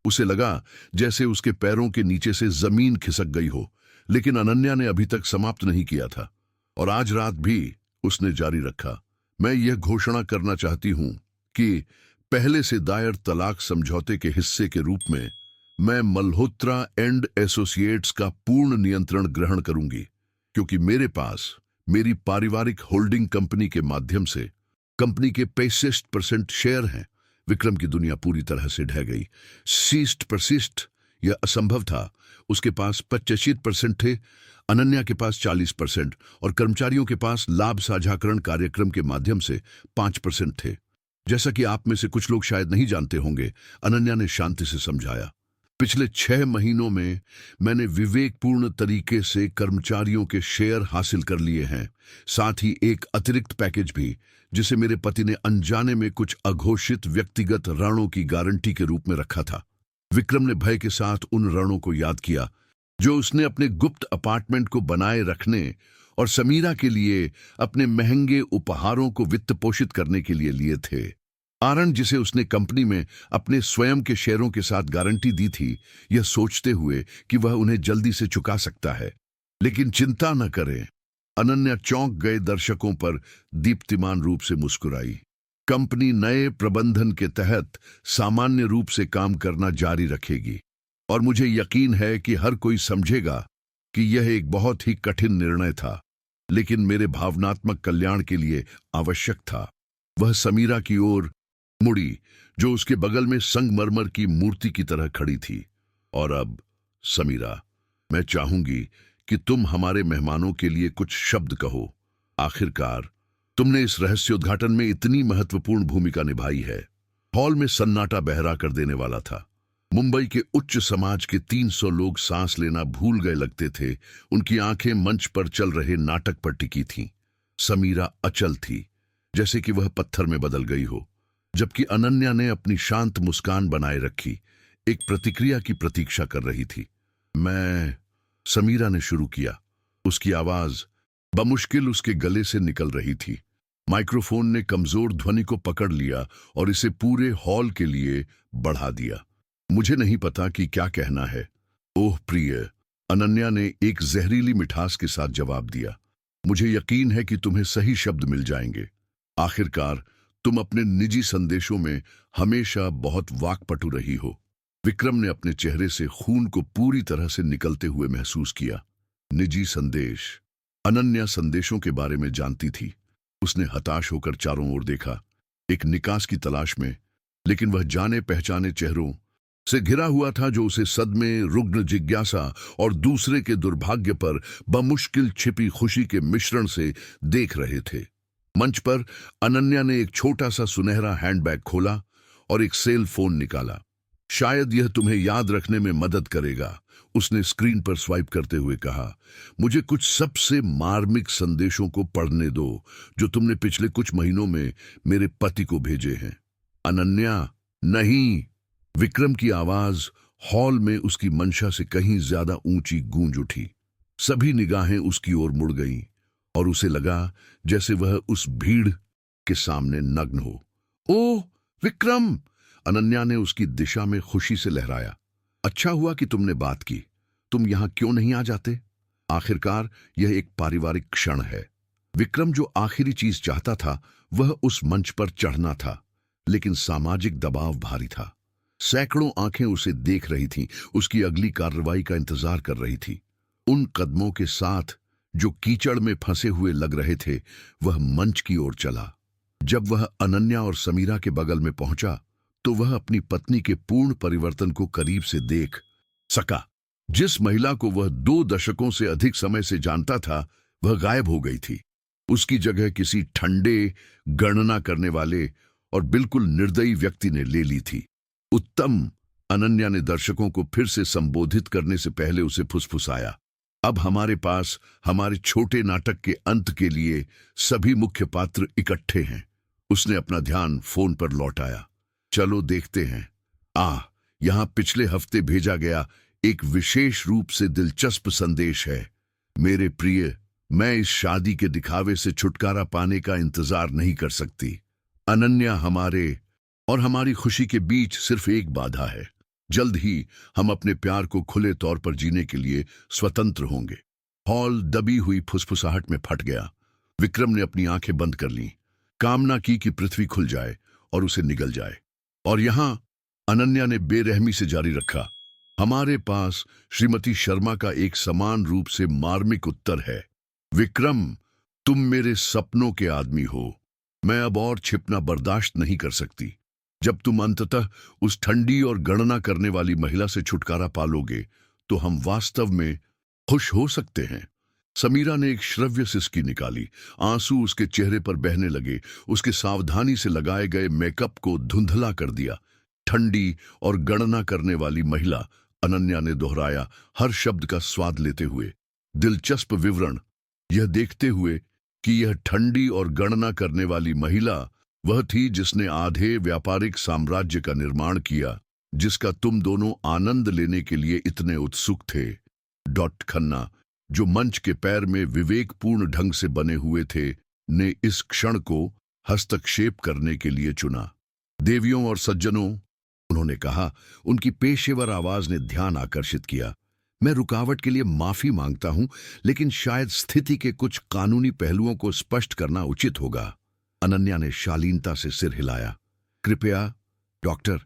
उसे लगा जैसे उसके पैरों के नीचे से जमीन खिसक गई हो, लेकिन अनन्या ने अभी तक समाप्त नहीं किया था। और आज रात भी उसने जारी रखा, मैं यह घोषणा करना चाहती हूं कि पहले से दायर तलाक समझौते के हिस्से के रूप में मैं मल्होत्रा एंड एसोसिएट्स का पूर्ण नियंत्रण ग्रहण करूंगी, क्योंकि मेरे पास मेरी पारिवारिक होल्डिंग कंपनी के माध्यम से कंपनी के 65% शेयर हैं। विक्रम की दुनिया पूरी तरह से ढह गई। 60% यह असंभव था। उसके पास 25% थे, अनन्या के पास 40% और कर्मचारियों के पास लाभ साझाकरण कार्यक्रम के माध्यम से 5% थे। जैसा कि आप में से कुछ लोग शायद नहीं जानते होंगे, अनन्या ने शांति से समझाया, पिछले 6 महीनों में मैंने विवेकपूर्ण तरीके से कर्मचारियों के शेयर हासिल कर लिए हैं, साथ ही एक अतिरिक्त पैकेज भी जिसे मेरे पति ने अनजाने में कुछ अघोषित व्यक्तिगत ऋणों की गारंटी के रूप में रखा था। विक्रम ने भय के साथ उन ऋणों को याद किया जो उसने अपने गुप्त अपार्टमेंट को बनाए रखने और समीरा के लिए अपने महंगे उपहारों को वित्त पोषित करने के लिए लिए थे। आरण जिसे उसने कंपनी में अपने स्वयं के शेयरों के साथ गारंटी दी थी, यह सोचते हुए कि वह उन्हें जल्दी से चुका सकता है। लेकिन चिंता न करें, अनन्या चौंक गए दर्शकों पर दीप्तिमान रूप से मुस्कुराई। कंपनी नए प्रबंधन के तहत सामान्य रूप से काम करना जारी रखेगी और मुझे यकीन है कि हर कोई समझेगा कि यह एक बहुत ही कठिन निर्णय था, लेकिन मेरे भावनात्मक कल्याण के लिए आवश्यक था। वह समीरा की ओर मुड़ी जो उसके बगल में संगमरमर की मूर्ति की तरह खड़ी थी। और अब समीरा, मैं चाहूंगी कि तुम हमारे मेहमानों के लिए कुछ शब्द कहो। आखिरकार तुमने इस रहस्योद्घाटन में इतनी महत्वपूर्ण भूमिका निभाई है। हॉल में सन्नाटा बहरा कर देने वाला था। मुंबई के उच्च समाज के 300 लोग सांस लेना भूल गए लगते थे। उनकी आंखें मंच पर चल रहे नाटक पर टिकी थीं। समीरा अचल थी, जैसे कि वह पत्थर में बदल गई हो, जबकि अनन्या ने अपनी शांत मुस्कान बनाए रखी, एक प्रतिक्रिया की प्रतीक्षा कर रही थी। समीरा ने शुरू किया। उसकी आवाज बमुश्किल उसके गले से निकल रही थी। माइक्रोफोन ने कमजोर ध्वनि को पकड़ लिया और इसे पूरे हॉल के लिए बढ़ा दिया। मुझे नहीं पता कि क्या कहना है। ओह प्रिय, अनन्या ने एक जहरीली मिठास के साथ जवाब दिया। मुझे यकीन है कि तुम्हें सही शब्द मिल जाएंगे। आखिरकार तुम अपने निजी संदेशों में हमेशा बहुत वाक्पटु रही हो। विक्रम ने अपने चेहरे से खून को पूरी तरह से निकलते हुए महसूस किया। निजी संदेश। अनन्या संदेशों के बारे में जानती थी। उसने हताश होकर चारों ओर देखा, एक निकास की तलाश में, लेकिन वह जाने पहचाने चेहरों से घिरा हुआ था जो उसे सदमे, रुग्ण जिज्ञासा और दूसरे के दुर्भाग्य पर बमुश्किल छिपी खुशी के मिश्रण से देख रहे थे। मंच पर अनन्या ने एक छोटा सा सुनहरा हैंडबैग खोला और एक सेल फोन निकाला। शायद यह तुम्हें याद रखने में मदद करेगा, उसने स्क्रीन पर स्वाइप करते हुए कहा। मुझे कुछ सबसे मार्मिक संदेशों को पढ़ने दो जो तुमने पिछले कुछ महीनों में मेरे पति को भेजे हैं। अनन्या, नहीं। विक्रम की आवाज हॉल में उसकी मंशा से कहीं ज्यादा ऊंची गूंज उठी। सभी निगाहें उसकी ओर मुड़ गईं और उसे लगा जैसे वह उस भीड़ के सामने नग्न हो। ओह विक्रम! अनन्या ने उसकी दिशा में खुशी से लहराया। अच्छा हुआ कि तुमने बात की। तुम यहां क्यों नहीं आ जाते? आखिरकार यह एक पारिवारिक क्षण है। विक्रम जो आखिरी चीज चाहता था वह उस मंच पर चढ़ना था, लेकिन सामाजिक दबाव भारी था। सैकड़ों आंखें उसे देख रही थीं, उसकी अगली कार्रवाई का इंतजार कर रही थी। उन कदमों के साथ जो कीचड़ में फंसे हुए लग रहे थे, वह मंच की ओर चला। जब वह अनन्या और समीरा के बगल में पहुंचा तो वह अपनी पत्नी के पूर्ण परिवर्तन को करीब से देख सका। जिस महिला को वह 2 दशकों से अधिक समय से जानता था, वह गायब हो गई थी। उसकी जगह किसी ठंडे, गणना करने वाले और बिल्कुल निर्दयी व्यक्ति ने ले ली थी। उत्तम! अनन्या ने दर्शकों को फिर से संबोधित करने से पहले उसे फुसफुसाया। अब हमारे पास हमारे छोटे नाटक के अंत के लिए सभी मुख्य पात्र इकट्ठे हैं। उसने अपना ध्यान फोन पर लौटाया। चलो देखते हैं। यहां पिछले हफ्ते भेजा गया एक विशेष रूप से दिलचस्प संदेश है। मेरे प्रिय, मैं इस शादी के दिखावे से छुटकारा पाने का इंतजार नहीं कर सकती। अनन्या हमारे और हमारी खुशी के बीच सिर्फ एक बाधा है। जल्द ही हम अपने प्यार को खुले तौर पर जीने के लिए स्वतंत्र होंगे। हॉल दबी हुई फुसफुसाहट में फट गया। विक्रम ने अपनी आंखें बंद कर लीं, कामना की कि पृथ्वी खुल जाए और उसे निगल जाए। और यहां अनन्या ने बेरहमी से जारी रखा। हमारे पास श्रीमती शर्मा का एक समान रूप से मार्मिक उत्तर है। विक्रम, तुम मेरे सपनों के आदमी हो। मैं अब और छिपना बर्दाश्त नहीं कर सकती। जब तुम अंततः उस ठंडी और गणना करने वाली महिला से छुटकारा पालोगे तो हम वास्तव में खुश हो सकते हैं। समीरा ने एक श्रव्य सिसकी निकाली। आंसू उसके चेहरे पर बहने लगे। उसके सावधानी से लगाए गए मेकअप को धुंधला कर दिया। ठंडी और गणना करने वाली महिला, अनन्या ने दोहराया, हर शब्द का स्वाद लेते हुए। दिलचस्प विवरण, यह देखते हुए कि यह ठंडी और गणना करने वाली महिला वह थी जिसने आधे व्यापारिक साम्राज्य का निर्माण किया, जिसका तुम दोनों आनंद लेने के लिए इतने उत्सुक थे। खन्ना, जो मंच के पैर में विवेकपूर्ण ढंग से बने हुए थे, ने इस क्षण को हस्तक्षेप करने के लिए चुना। देवियों और सज्जनों, उन्होंने कहा। उनकी पेशेवर आवाज ने ध्यान आकर्षित किया। मैं रुकावट के लिए माफी मांगता हूं, लेकिन शायद स्थिति के कुछ कानूनी पहलुओं को स्पष्ट करना उचित होगा। अनन्या ने शालीनता से सिर हिलाया। कृपया डॉक्टर,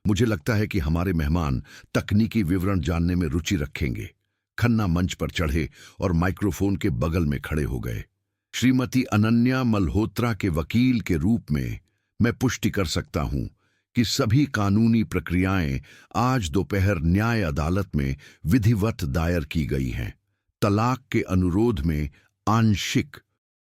मुझे लगता है कि हमारे मेहमान तकनीकी विवरण जानने में रुचि रखेंगे। खन्ना मंच पर चढ़े और माइक्रोफोन के बगल में खड़े हो गए। श्रीमती अनन्या मल्होत्रा के वकील के रूप में मैं पुष्टि कर सकता हूं कि सभी कानूनी प्रक्रियाएं आज दोपहर न्याय अदालत में विधिवत दायर की गई हैं। तलाक के अनुरोध में आंशिक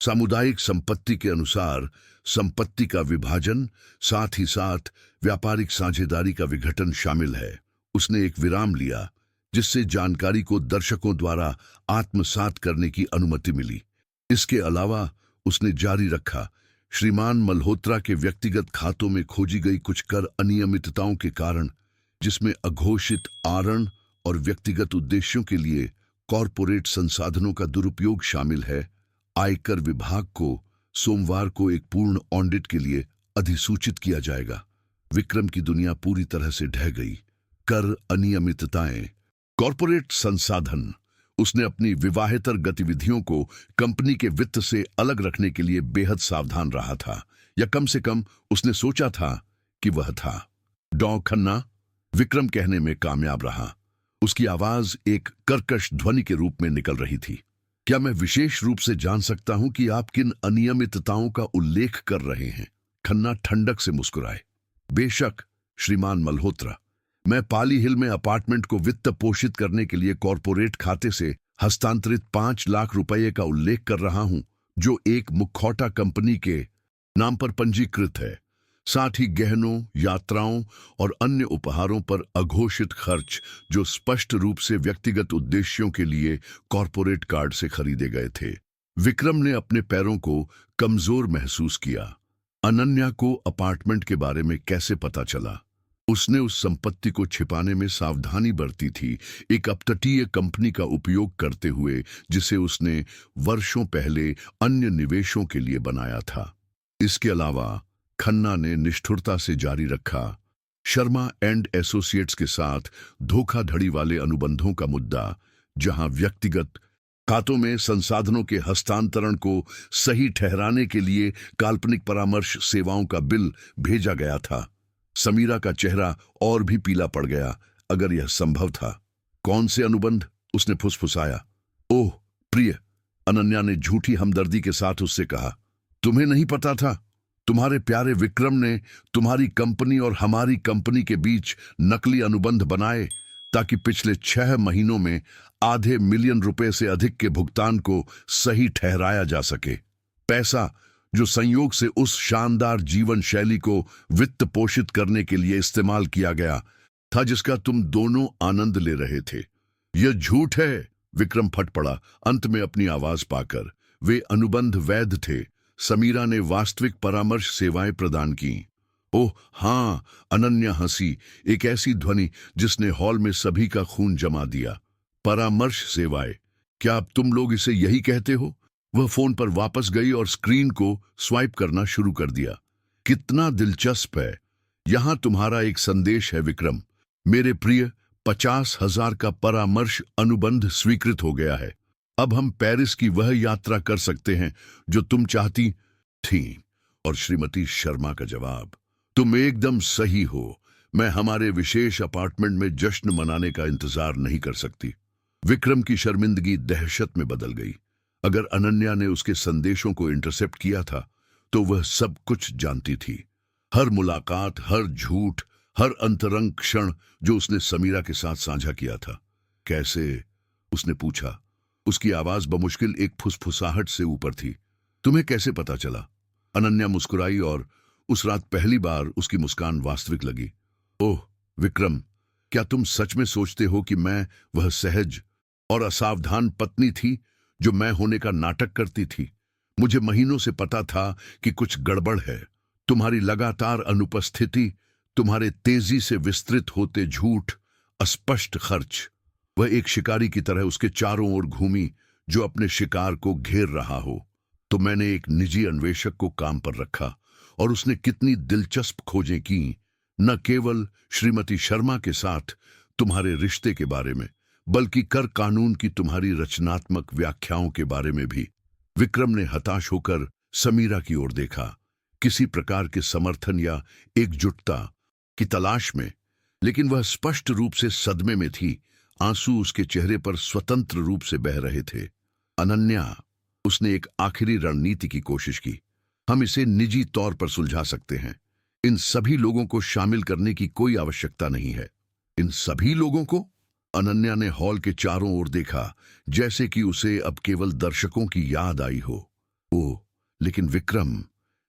सामुदायिक संपत्ति के अनुसार संपत्ति का विभाजन, साथ ही साथ व्यापारिक साझेदारी का विघटन शामिल है। उसने एक विराम लिया, जिससे जानकारी को दर्शकों द्वारा आत्मसात करने की अनुमति मिली। इसके अलावा उसने जारी रखा, श्रीमान मल्होत्रा के व्यक्तिगत खातों में खोजी गई कुछ कर अनियमितताओं के कारण, जिसमें अघोषित आरण और व्यक्तिगत उद्देश्यों के लिए कॉरपोरेट संसाधनों का दुरुपयोग शामिल है, आयकर विभाग को सोमवार को एक पूर्ण ऑडिट के लिए अधिसूचित किया जाएगा। विक्रम की दुनिया पूरी तरह से ढह गई। कर अनियमितताएं, कॉरपोरेट संसाधन। उसने अपनी विवाहेतर गतिविधियों को कंपनी के वित्त से अलग रखने के लिए बेहद सावधान रहा था, या कम से कम उसने सोचा था कि वह था। खन्ना, विक्रम कहने में कामयाब रहा। उसकी आवाज एक कर्कश ध्वनि के रूप में निकल रही थी। क्या मैं विशेष रूप से जान सकता हूं कि आप किन अनियमितताओं का उल्लेख कर रहे हैं? खन्ना ठंडक से मुस्कुराए। बेशक श्रीमान मल्होत्रा, मैं पाली हिल में अपार्टमेंट को वित्त पोषित करने के लिए कॉरपोरेट खाते से हस्तांतरित 5 लाख रुपए का उल्लेख कर रहा हूं, जो एक मुखौटा कंपनी के नाम पर पंजीकृत है। साथ ही गहनों, यात्राओं और अन्य उपहारों पर अघोषित खर्च, जो स्पष्ट रूप से व्यक्तिगत उद्देश्यों के लिए कॉरपोरेट कार्ड से खरीदे गए थे। विक्रम ने अपने पैरों को कमजोर महसूस किया। अनन्या को अपार्टमेंट के बारे में कैसे पता चला? उसने उस संपत्ति को छिपाने में सावधानी बरती थी, एक अपतटीय कंपनी का उपयोग करते हुए जिसे उसने वर्षों पहले अन्य निवेशों के लिए बनाया था। इसके अलावा खन्ना ने निष्ठुरता से जारी रखा शर्मा एंड एसोसिएट्स के साथ धोखाधड़ी वाले अनुबंधों का मुद्दा, जहां व्यक्तिगत खातों में संसाधनों के हस्तांतरण को सही ठहराने के लिए काल्पनिक परामर्श सेवाओं का बिल भेजा गया था। समीरा का चेहरा और भी पीला पड़ गया। अगर यह संभव था। कौन से अनुबंध? उसने फुसफुसाया। ओह प्रिय, अनन्या ने झूठी हमदर्दी के साथ उससे कहा। तुम्हें नहीं पता था? तुम्हारे प्यारे विक्रम ने तुम्हारी कंपनी और हमारी कंपनी के बीच नकली अनुबंध बनाए ताकि पिछले 6 महीनों में आधे मिलियन रुपए से अधिक के भुगतान को सही ठहराया जा सके। पैसा जो संयोग से उस शानदार जीवन शैली को वित्त पोषित करने के लिए इस्तेमाल किया गया था जिसका तुम दोनों आनंद ले रहे थे। यह झूठ है, विक्रम फट पड़ा अंत में अपनी आवाज पाकर। वे अनुबंध वैध थे। समीरा ने वास्तविक परामर्श सेवाएं प्रदान की। ओह हां, अनन्या हंसी, एक ऐसी ध्वनि जिसने हॉल में सभी का खून जमा दिया। परामर्श सेवाएं? क्या अब तुम लोग इसे यही कहते हो? वह फोन पर वापस गई और स्क्रीन को स्वाइप करना शुरू कर दिया। कितना दिलचस्प है। यहां तुम्हारा एक संदेश है विक्रम। मेरे प्रिय, 50,000 का परामर्श अनुबंध स्वीकृत हो गया है। अब हम पेरिस की वह यात्रा कर सकते हैं जो तुम चाहती थी। और श्रीमती शर्मा का जवाब, तुम एकदम सही हो। मैं हमारे विशेष अपार्टमेंट में जश्न मनाने का इंतजार नहीं कर सकती। विक्रम की शर्मिंदगी दहशत में बदल गई। अगर अनन्या ने उसके संदेशों को इंटरसेप्ट किया था तो वह सब कुछ जानती थी। हर मुलाकात, हर झूठ, हर अंतरंग क्षण जो उसने समीरा के साथ साझा किया था। कैसे? उसने पूछा। उसकी आवाज बमुश्किल एक फुसफुसाहट से ऊपर थी। तुम्हें कैसे पता चला? अनन्या मुस्कुराई और उस रात पहली बार उसकी मुस्कान वास्तविक लगी। ओह विक्रम, क्या तुम सच में सोचते हो कि मैं वह सहज और असावधान पत्नी थी जो मैं होने का नाटक करती थी? मुझे महीनों से पता था कि कुछ गड़बड़ है। तुम्हारी लगातार अनुपस्थिति, तुम्हारे तेजी से विस्तृत होते झूठ, अस्पष्ट खर्च। वह एक शिकारी की तरह उसके चारों ओर घूमी जो अपने शिकार को घेर रहा हो। तो मैंने एक निजी अन्वेषक को काम पर रखा और उसने कितनी दिलचस्प खोजें की, न केवल श्रीमती शर्मा के साथ तुम्हारे रिश्ते के बारे में, बल्कि कर कानून की तुम्हारी रचनात्मक व्याख्याओं के बारे में भी। विक्रम ने हताश होकर समीरा की ओर देखा, किसी प्रकार के समर्थन या एकजुटता की तलाश में, लेकिन वह स्पष्ट रूप से सदमे में थी। आंसू उसके चेहरे पर स्वतंत्र रूप से बह रहे थे। अनन्या, उसने एक आखिरी रणनीति की कोशिश की। हम इसे निजी तौर पर सुलझा सकते हैं। इन सभी लोगों को शामिल करने की कोई आवश्यकता नहीं है। इन सभी लोगों को? अनन्या ने हॉल के चारों ओर देखा, जैसे कि उसे अब केवल दर्शकों की याद आई हो। ओह, लेकिन विक्रम,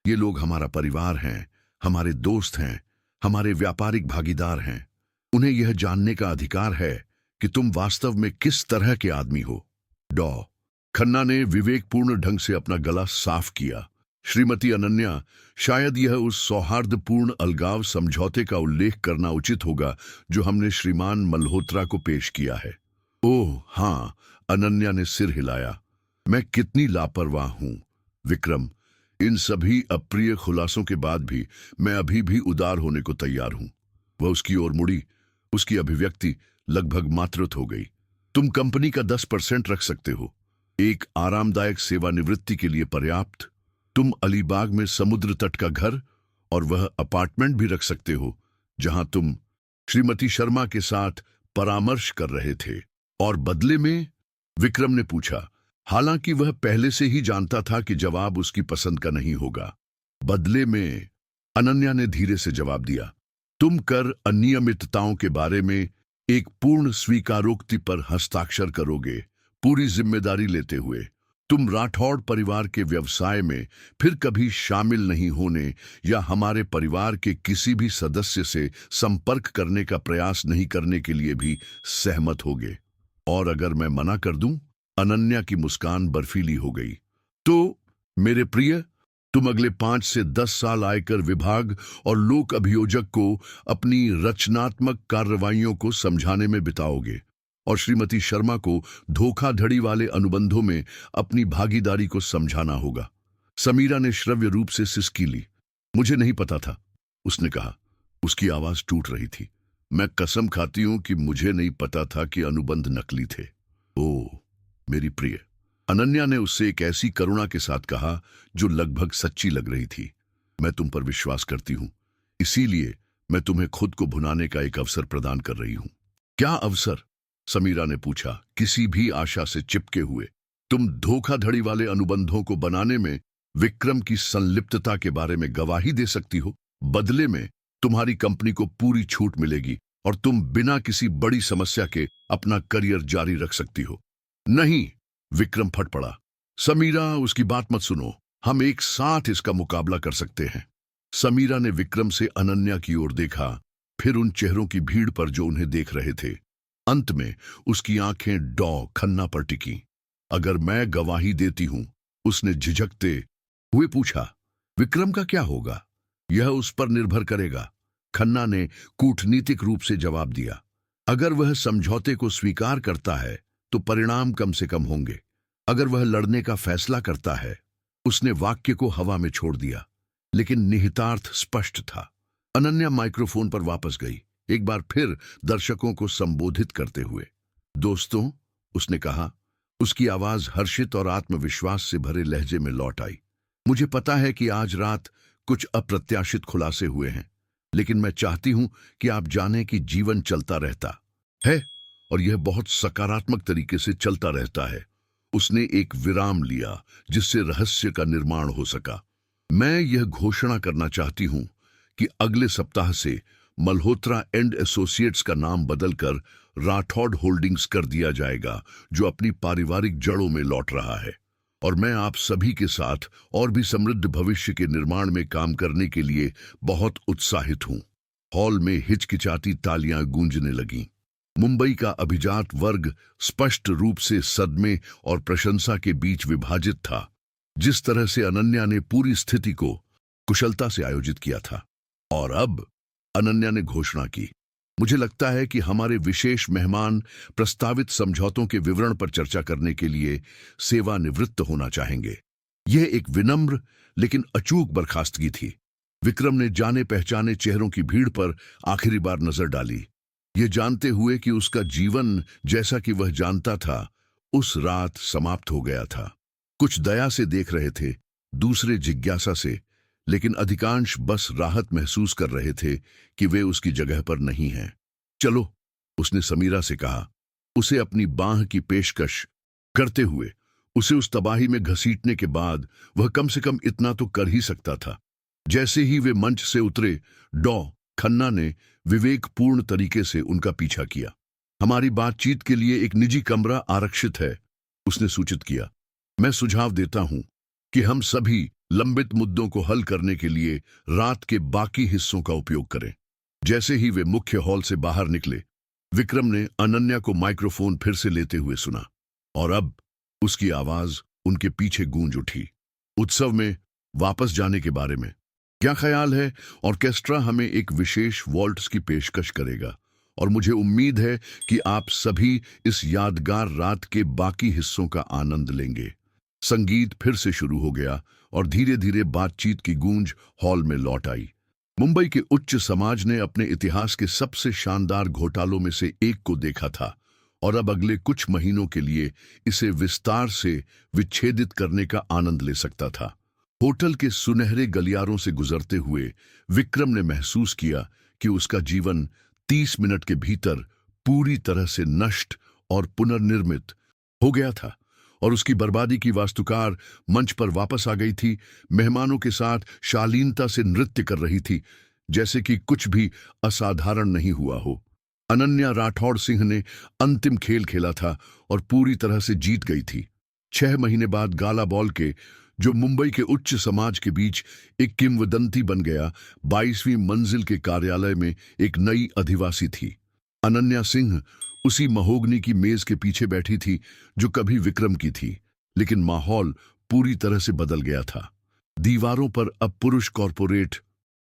ये लोग हमारा परिवार हैं, हमारे दोस्त हैं, हमारे व्यापारिक भागीदार हैं। उन्हें यह जानने का अधिकार है कि तुम वास्तव में किस तरह के आदमी हो। डॉ खन्ना ने विवेकपूर्ण ढंग से अपना गला साफ किया। श्रीमती अनन्या, शायद यह उस सौहार्दपूर्ण अलगाव समझौते का उल्लेख करना उचित होगा जो हमने श्रीमान मल्होत्रा को पेश किया है। ओह हाँ, अनन्या ने सिर हिलाया। मैं कितनी लापरवाह हूं। विक्रम, इन सभी अप्रिय खुलासों के बाद भी मैं अभी भी उदार होने को तैयार हूं। वह उसकी ओर मुड़ी। उसकी अभिव्यक्ति लगभग मातृत हो गई। तुम कंपनी का 10% रख सकते हो, एक आरामदायक सेवानिवृत्ति के लिए पर्याप्त। तुम अलीबाग में समुद्र तट का घर और वह अपार्टमेंट भी रख सकते हो जहां तुम श्रीमती शर्मा के साथ परामर्श कर रहे थे। और बदले में? विक्रम ने पूछा, हालांकि वह पहले से ही जानता था कि जवाब उसकी पसंद का नहीं होगा। बदले में? अनन्या ने धीरे से जवाब दिया, तुम कर अनियमितताओं के बारे में एक पूर्ण स्वीकारोक्ति पर हस्ताक्षर करोगे, पूरी जिम्मेदारी लेते हुए। तुम राठौड़ परिवार के व्यवसाय में फिर कभी शामिल नहीं होने या हमारे परिवार के किसी भी सदस्य से संपर्क करने का प्रयास नहीं करने के लिए भी सहमत होगे। और अगर मैं मना कर दूं? अनन्या की मुस्कान बर्फीली हो गई। तो मेरे प्रिय, तुम अगले 5 से 10 साल आयकर विभाग और लोक अभियोजक को अपनी रचनात्मक कार्रवाइयों को समझाने में बिताओगे और श्रीमती शर्मा को धोखाधड़ी वाले अनुबंधों में अपनी भागीदारी को समझाना होगा। समीरा ने श्रव्य रूप से सिसकी ली। मुझे नहीं पता था, उसने कहा। उसकी आवाज टूट रही थी। मैं कसम खाती हूं कि मुझे नहीं पता था कि अनुबंध नकली थे। ओह मेरी प्रिय, अनन्या ने उससे एक ऐसी करुणा के साथ कहा जो लगभग सच्ची लग रही थी। मैं तुम पर विश्वास करती हूं, इसीलिए मैं तुम्हें खुद को भुनाने का एक अवसर प्रदान कर रही हूं। क्या अवसर? समीरा ने पूछा, किसी भी आशा से चिपके हुए। तुम धोखाधड़ी वाले अनुबंधों को बनाने में विक्रम की संलिप्तता के बारे में गवाही दे सकती हो। बदले में तुम्हारी कंपनी को पूरी छूट मिलेगी और तुम बिना किसी बड़ी समस्या के अपना करियर जारी रख सकती हो। नहीं, विक्रम फट पड़ा। समीरा, उसकी बात मत सुनो, हम एक साथ इसका मुकाबला कर सकते हैं। समीरा ने विक्रम से अनन्या की ओर देखा, फिर उन चेहरों की भीड़ पर जो उन्हें देख रहे थे। अंत में उसकी आंखें खन्ना पर टिकी। अगर मैं गवाही देती हूं, उसने झिझकते हुए पूछा। विक्रम का क्या होगा? यह उस पर निर्भर करेगा, खन्ना ने कूटनीतिक रूप से जवाब दिया। अगर वह समझौते को स्वीकार करता है तो परिणाम कम से कम होंगे। अगर वह लड़ने का फैसला करता है। उसने वाक्य को हवा में छोड़ दिया, लेकिन निहितार्थ स्पष्ट था। अनन्या माइक्रोफोन पर वापस गई, एक बार फिर दर्शकों को संबोधित करते हुए। दोस्तों, उसने कहा, उसकी आवाज हर्षित और आत्मविश्वास से भरे लहजे में लौट आई। मुझे पता है कि आज रात कुछ अप्रत्याशित खुलासे हुए हैं, लेकिन मैं चाहती हूं कि आप जानें कि जीवन चलता रहता है और यह बहुत सकारात्मक तरीके से चलता रहता है। उसने एक विराम लिया जिससे रहस्य का निर्माण हो सका। मैं यह घोषणा करना चाहती हूं कि अगले सप्ताह से मल्होत्रा एंड एसोसिएट्स का नाम बदलकर राठौड़ होल्डिंग्स कर दिया जाएगा, जो अपनी पारिवारिक जड़ों में लौट रहा है। और मैं आप सभी के साथ और भी समृद्ध भविष्य के निर्माण में काम करने के लिए बहुत उत्साहित हूं। हॉल में हिचकिचाती तालियां गूंजने लगीं। मुंबई का अभिजात वर्ग स्पष्ट रूप से सदमे और प्रशंसा के बीच विभाजित था। जिस तरह से अनन्या ने पूरी स्थिति को कुशलता से आयोजित किया था। और अब अनन्या ने घोषणा की, मुझे लगता है कि हमारे विशेष मेहमान प्रस्तावित समझौतों के विवरण पर चर्चा करने के लिए सेवानिवृत्त होना चाहेंगे। यह एक विनम्र लेकिन अचूक बर्खास्तगी थी। विक्रम ने जाने पहचाने चेहरों की भीड़ पर आखिरी बार नजर डाली, ये जानते हुए कि उसका जीवन जैसा कि वह जानता था उस रात समाप्त हो गया था। कुछ दया से देख रहे थे, दूसरे जिज्ञासा से, लेकिन अधिकांश बस राहत महसूस कर रहे थे कि वे उसकी जगह पर नहीं हैं। चलो, उसने समीरा से कहा, उसे अपनी बांह की पेशकश करते हुए। उसे उस तबाही में घसीटने के बाद वह कम से कम इतना तो कर ही सकता था। जैसे ही वे मंच से उतरे, खन्ना ने विवेकपूर्ण तरीके से उनका पीछा किया। हमारी बातचीत के लिए एक निजी कमरा आरक्षित है, उसने सूचित किया। मैं सुझाव देता हूं कि हम सभी लंबित मुद्दों को हल करने के लिए रात के बाकी हिस्सों का उपयोग करें। जैसे ही वे मुख्य हॉल से बाहर निकले, विक्रम ने अनन्या को माइक्रोफोन फिर से लेते हुए सुना, और अब उसकी आवाज उनके पीछे गूंज उठी। उत्सव में वापस जाने के बारे में क्या ख्याल है? ऑर्केस्ट्रा हमें एक विशेष वॉल्ट्स की पेशकश करेगा और मुझे उम्मीद है कि आप सभी इस यादगार रात के बाकी हिस्सों का आनंद लेंगे। संगीत फिर से शुरू हो गया और धीरे धीरे बातचीत की गूंज हॉल में लौट आई। मुंबई के उच्च समाज ने अपने इतिहास के सबसे शानदार घोटालों में से एक को देखा था और अब अगले कुछ महीनों के लिए इसे विस्तार से विच्छेदित करने का आनंद ले सकता था। होटल के सुनहरे गलियारों से गुजरते हुए विक्रम ने महसूस किया कि उसका जीवन 30 मिनट के भीतर पूरी तरह से नष्ट और पुनर्निर्मित हो गया था और उसकी बर्बादी की वास्तुकार मंच पर वापस आ गई थी, मेहमानों के साथ शालीनता से नृत्य कर रही थी, जैसे कि कुछ भी असाधारण नहीं हुआ हो। अनन्या राठौड़ सिंह ने अंतिम खेल खेला था और पूरी तरह से जीत गई थी। 6 महीने बाद गाला बॉल के, जो मुंबई के उच्च समाज के बीच एक किंवदंती बन गया, 22वीं मंजिल के कार्यालय में एक नई अधिवासी थी। अनन्या सिंह उसी महोगनी की मेज के पीछे बैठी थी जो कभी विक्रम की थी, लेकिन माहौल पूरी तरह से बदल गया था। दीवारों पर अब पुरुष कॉर्पोरेट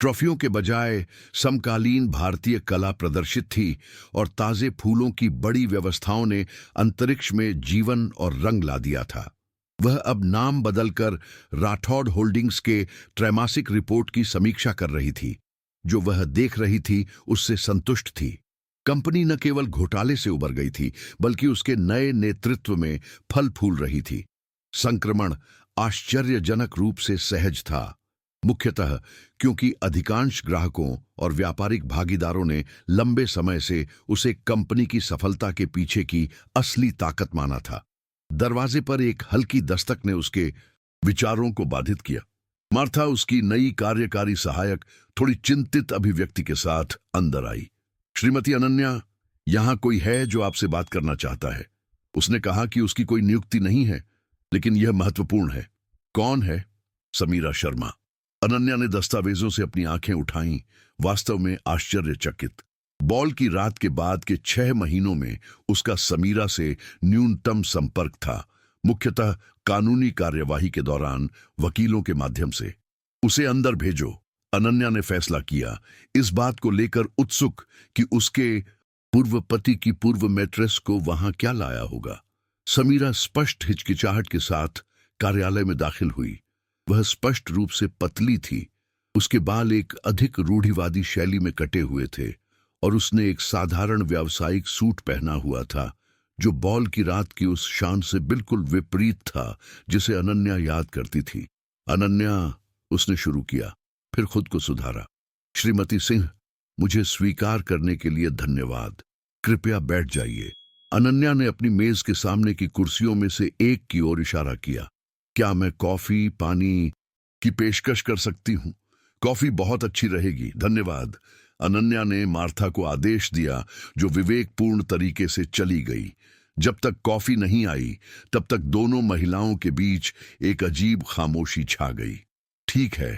ट्रॉफियों के बजाय समकालीन भारतीय कला प्रदर्शित थी और ताजे फूलों की बड़ी व्यवस्थाओं ने अंतरिक्ष में जीवन और रंग ला दिया था। वह अब नाम बदलकर राठौड़ होल्डिंग्स के त्रैमासिक रिपोर्ट की समीक्षा कर रही थी। जो वह देख रही थी उससे संतुष्ट थी। कंपनी न केवल घोटाले से उबर गई थी बल्कि उसके नए नेतृत्व में फल फूल रही थी। संक्रमण आश्चर्यजनक रूप से सहज था, मुख्यतः क्योंकि अधिकांश ग्राहकों और व्यापारिक भागीदारों ने लंबे समय से उसे कंपनी की सफलता के पीछे की असली ताकत माना था। दरवाजे पर एक हल्की दस्तक ने उसके विचारों को बाधित किया। मार्था, उसकी नई कार्यकारी सहायक, थोड़ी चिंतित अभिव्यक्ति के साथ अंदर आई। श्रीमती अनन्या, यहां कोई है जो आपसे बात करना चाहता है। उसने कहा कि उसकी कोई नियुक्ति नहीं है, लेकिन यह महत्वपूर्ण है। कौन है? समीरा शर्मा। अनन्या ने दस्तावेजों से अपनी आंखें उठाईं, वास्तव में आश्चर्यचकित। बॉल की रात के बाद के 6 महीनों में उसका समीरा से न्यूनतम संपर्क था, मुख्यतः कानूनी कार्यवाही के दौरान वकीलों के माध्यम से। उसे अंदर भेजो, अनन्या ने फैसला किया, इस बात को लेकर उत्सुक कि उसके पूर्व पति की पूर्व मैट्रेस को वहां क्या लाया होगा। समीरा स्पष्ट हिचकिचाहट के साथ कार्यालय में दाखिल हुई। वह स्पष्ट रूप से पतली थी, उसके बाल एक अधिक रूढ़िवादी शैली में कटे हुए थे और उसने एक साधारण व्यावसायिक सूट पहना हुआ था जो बॉल की रात की उस शान से बिल्कुल विपरीत था जिसे अनन्या याद करती थी। अनन्या, उसने शुरू किया, फिर खुद को सुधारा। श्रीमती सिंह, मुझे स्वीकार करने के लिए धन्यवाद। कृपया बैठ जाइए। अनन्या ने अपनी मेज के सामने की कुर्सियों में से एक की ओर इशारा किया। क्या मैं कॉफी, पानी की पेशकश कर सकती हूँ? कॉफी बहुत अच्छी रहेगी, धन्यवाद। अनन्या ने मार्था को आदेश दिया, जो विवेकपूर्ण तरीके से चली गई। जब तक कॉफी नहीं आई तब तक दोनों महिलाओं के बीच एक अजीब खामोशी छा गई। ठीक है,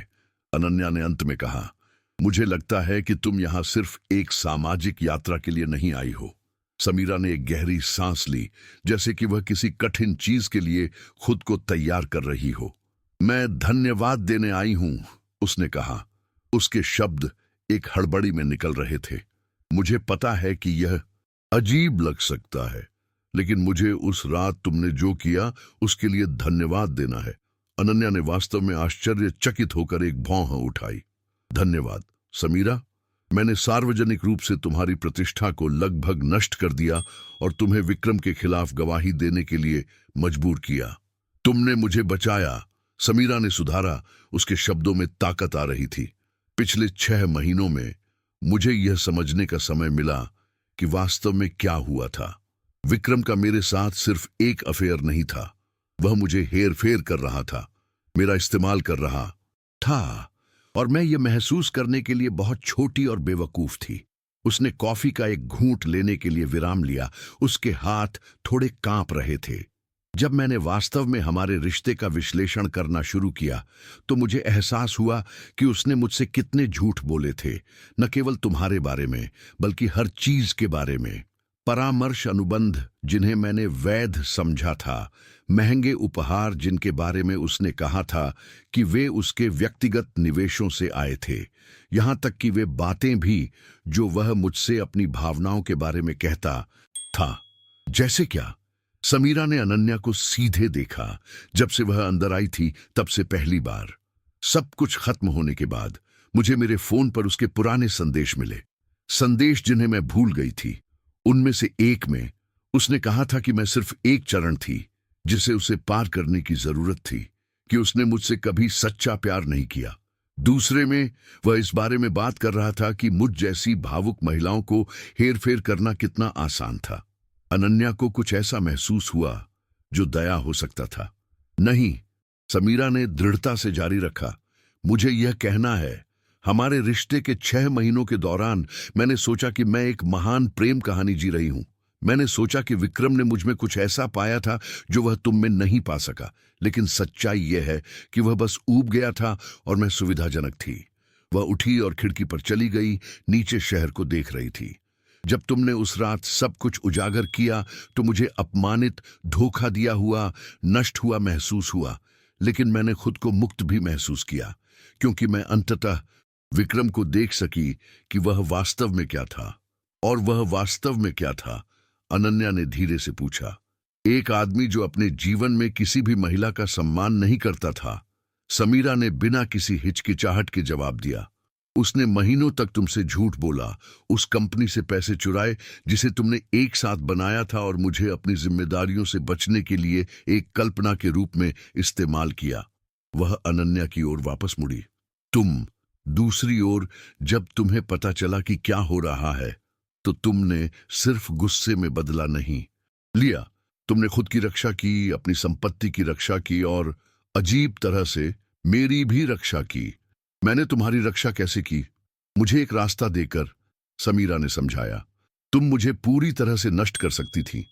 अनन्या ने अंत में कहा, मुझे लगता है कि तुम यहां सिर्फ एक सामाजिक यात्रा के लिए नहीं आई हो। समीरा ने एक गहरी सांस ली, जैसे कि वह किसी कठिन चीज के लिए खुद को तैयार कर रही हो। मैं धन्यवाद देने आई हूं, उसने कहा। उसके शब्द एक हड़बड़ी में निकल रहे थे। मुझे पता है कि यह अजीब लग सकता है, लेकिन मुझे उस रात तुमने जो किया उसके लिए धन्यवाद देना है। अनन्या ने वास्तव में आश्चर्यचकित होकर एक भौं उठाई। धन्यवाद समीरा, मैंने सार्वजनिक रूप से तुम्हारी प्रतिष्ठा को लगभग नष्ट कर दिया और तुम्हें विक्रम के खिलाफ गवाही देने के लिए मजबूर किया। तुमने मुझे बचाया, समीरा ने सुधारा। उसके शब्दों में ताकत आ रही थी। पिछले 6 महीनों में मुझे यह समझने का समय मिला कि वास्तव में क्या हुआ था। विक्रम का मेरे साथ सिर्फ एक अफेयर नहीं था, वह मुझे हेर फेर कर रहा था, मेरा इस्तेमाल कर रहा था, और मैं ये महसूस करने के लिए बहुत छोटी और बेवकूफ थी। उसने कॉफी का एक घूंट लेने के लिए विराम लिया। उसके हाथ थोड़े कांप रहे थे। जब मैंने वास्तव में हमारे रिश्ते का विश्लेषण करना शुरू किया तो मुझे एहसास हुआ कि उसने मुझसे कितने झूठ बोले थे, न केवल तुम्हारे बारे में बल्कि हर चीज के बारे में। परामर्श अनुबंध जिन्हें मैंने वैध समझा था, महंगे उपहार जिनके बारे में उसने कहा था कि वे उसके व्यक्तिगत निवेशों से आए थे, यहां तक कि वे बातें भी जो वह मुझसे अपनी भावनाओं के बारे में कहता था। जैसे क्या? समीरा ने अनन्या को सीधे देखा। जब से वह अंदर आई थी तब से पहली बार। सब कुछ खत्म होने के बाद मुझे मेरे फोन पर उसके पुराने संदेश मिले, संदेश जिन्हें मैं भूल गई थी। उनमें से एक में उसने कहा था कि मैं सिर्फ एक चरण थी जिसे उसे पार करने की जरूरत थी, कि उसने मुझसे कभी सच्चा प्यार नहीं किया। दूसरे में वह इस बारे में बात कर रहा था कि मुझ जैसी भावुक महिलाओं को हेरफेर करना कितना आसान था। अनन्या को कुछ ऐसा महसूस हुआ जो दया हो सकता था। नहीं, समीरा ने दृढ़ता से जारी रखा, मुझे यह कहना है, हमारे रिश्ते के 6 महीनों के दौरान मैंने सोचा कि मैं एक महान प्रेम कहानी जी रही हूं। मैंने सोचा कि विक्रम ने मुझ में कुछ ऐसा पाया था जो वह तुम में नहीं पा सका, लेकिन सच्चाई यह है कि वह बस ऊब गया था और मैं सुविधाजनक थी। वह उठी और खिड़की पर चली गई, नीचे शहर को देख रही थी। जब तुमने उस रात सब कुछ उजागर किया तो मुझे अपमानित, धोखा दिया हुआ, नष्ट हुआ महसूस हुआ, लेकिन मैंने खुद को मुक्त भी महसूस किया, क्योंकि मैं अंततः विक्रम को देख सकी कि वह वास्तव में क्या था। और वह वास्तव में क्या था? अनन्या ने धीरे से पूछा। एक आदमी जो अपने जीवन में किसी भी महिला का सम्मान नहीं करता था। समीरा ने बिना किसी हिचकिचाहट के जवाब दिया। उसने महीनों तक तुमसे झूठ बोला, उस कंपनी से पैसे चुराए जिसे तुमने एक साथ बनाया था, और मुझे अपनी जिम्मेदारियों से बचने के लिए एक कल्पना के रूप में इस्तेमाल किया। वह अनन्या की ओर वापस मुड़ी। तुम, दूसरी ओर, जब तुम्हें पता चला कि क्या हो रहा है, तो तुमने सिर्फ गुस्से में बदला नहीं लिया। तुमने खुद की रक्षा की, अपनी संपत्ति की रक्षा की, और अजीब तरह से मेरी भी रक्षा की। मैंने तुम्हारी रक्षा कैसे की? मुझे एक रास्ता देकर, समीरा ने समझाया। तुम मुझे पूरी तरह से नष्ट कर सकती थी,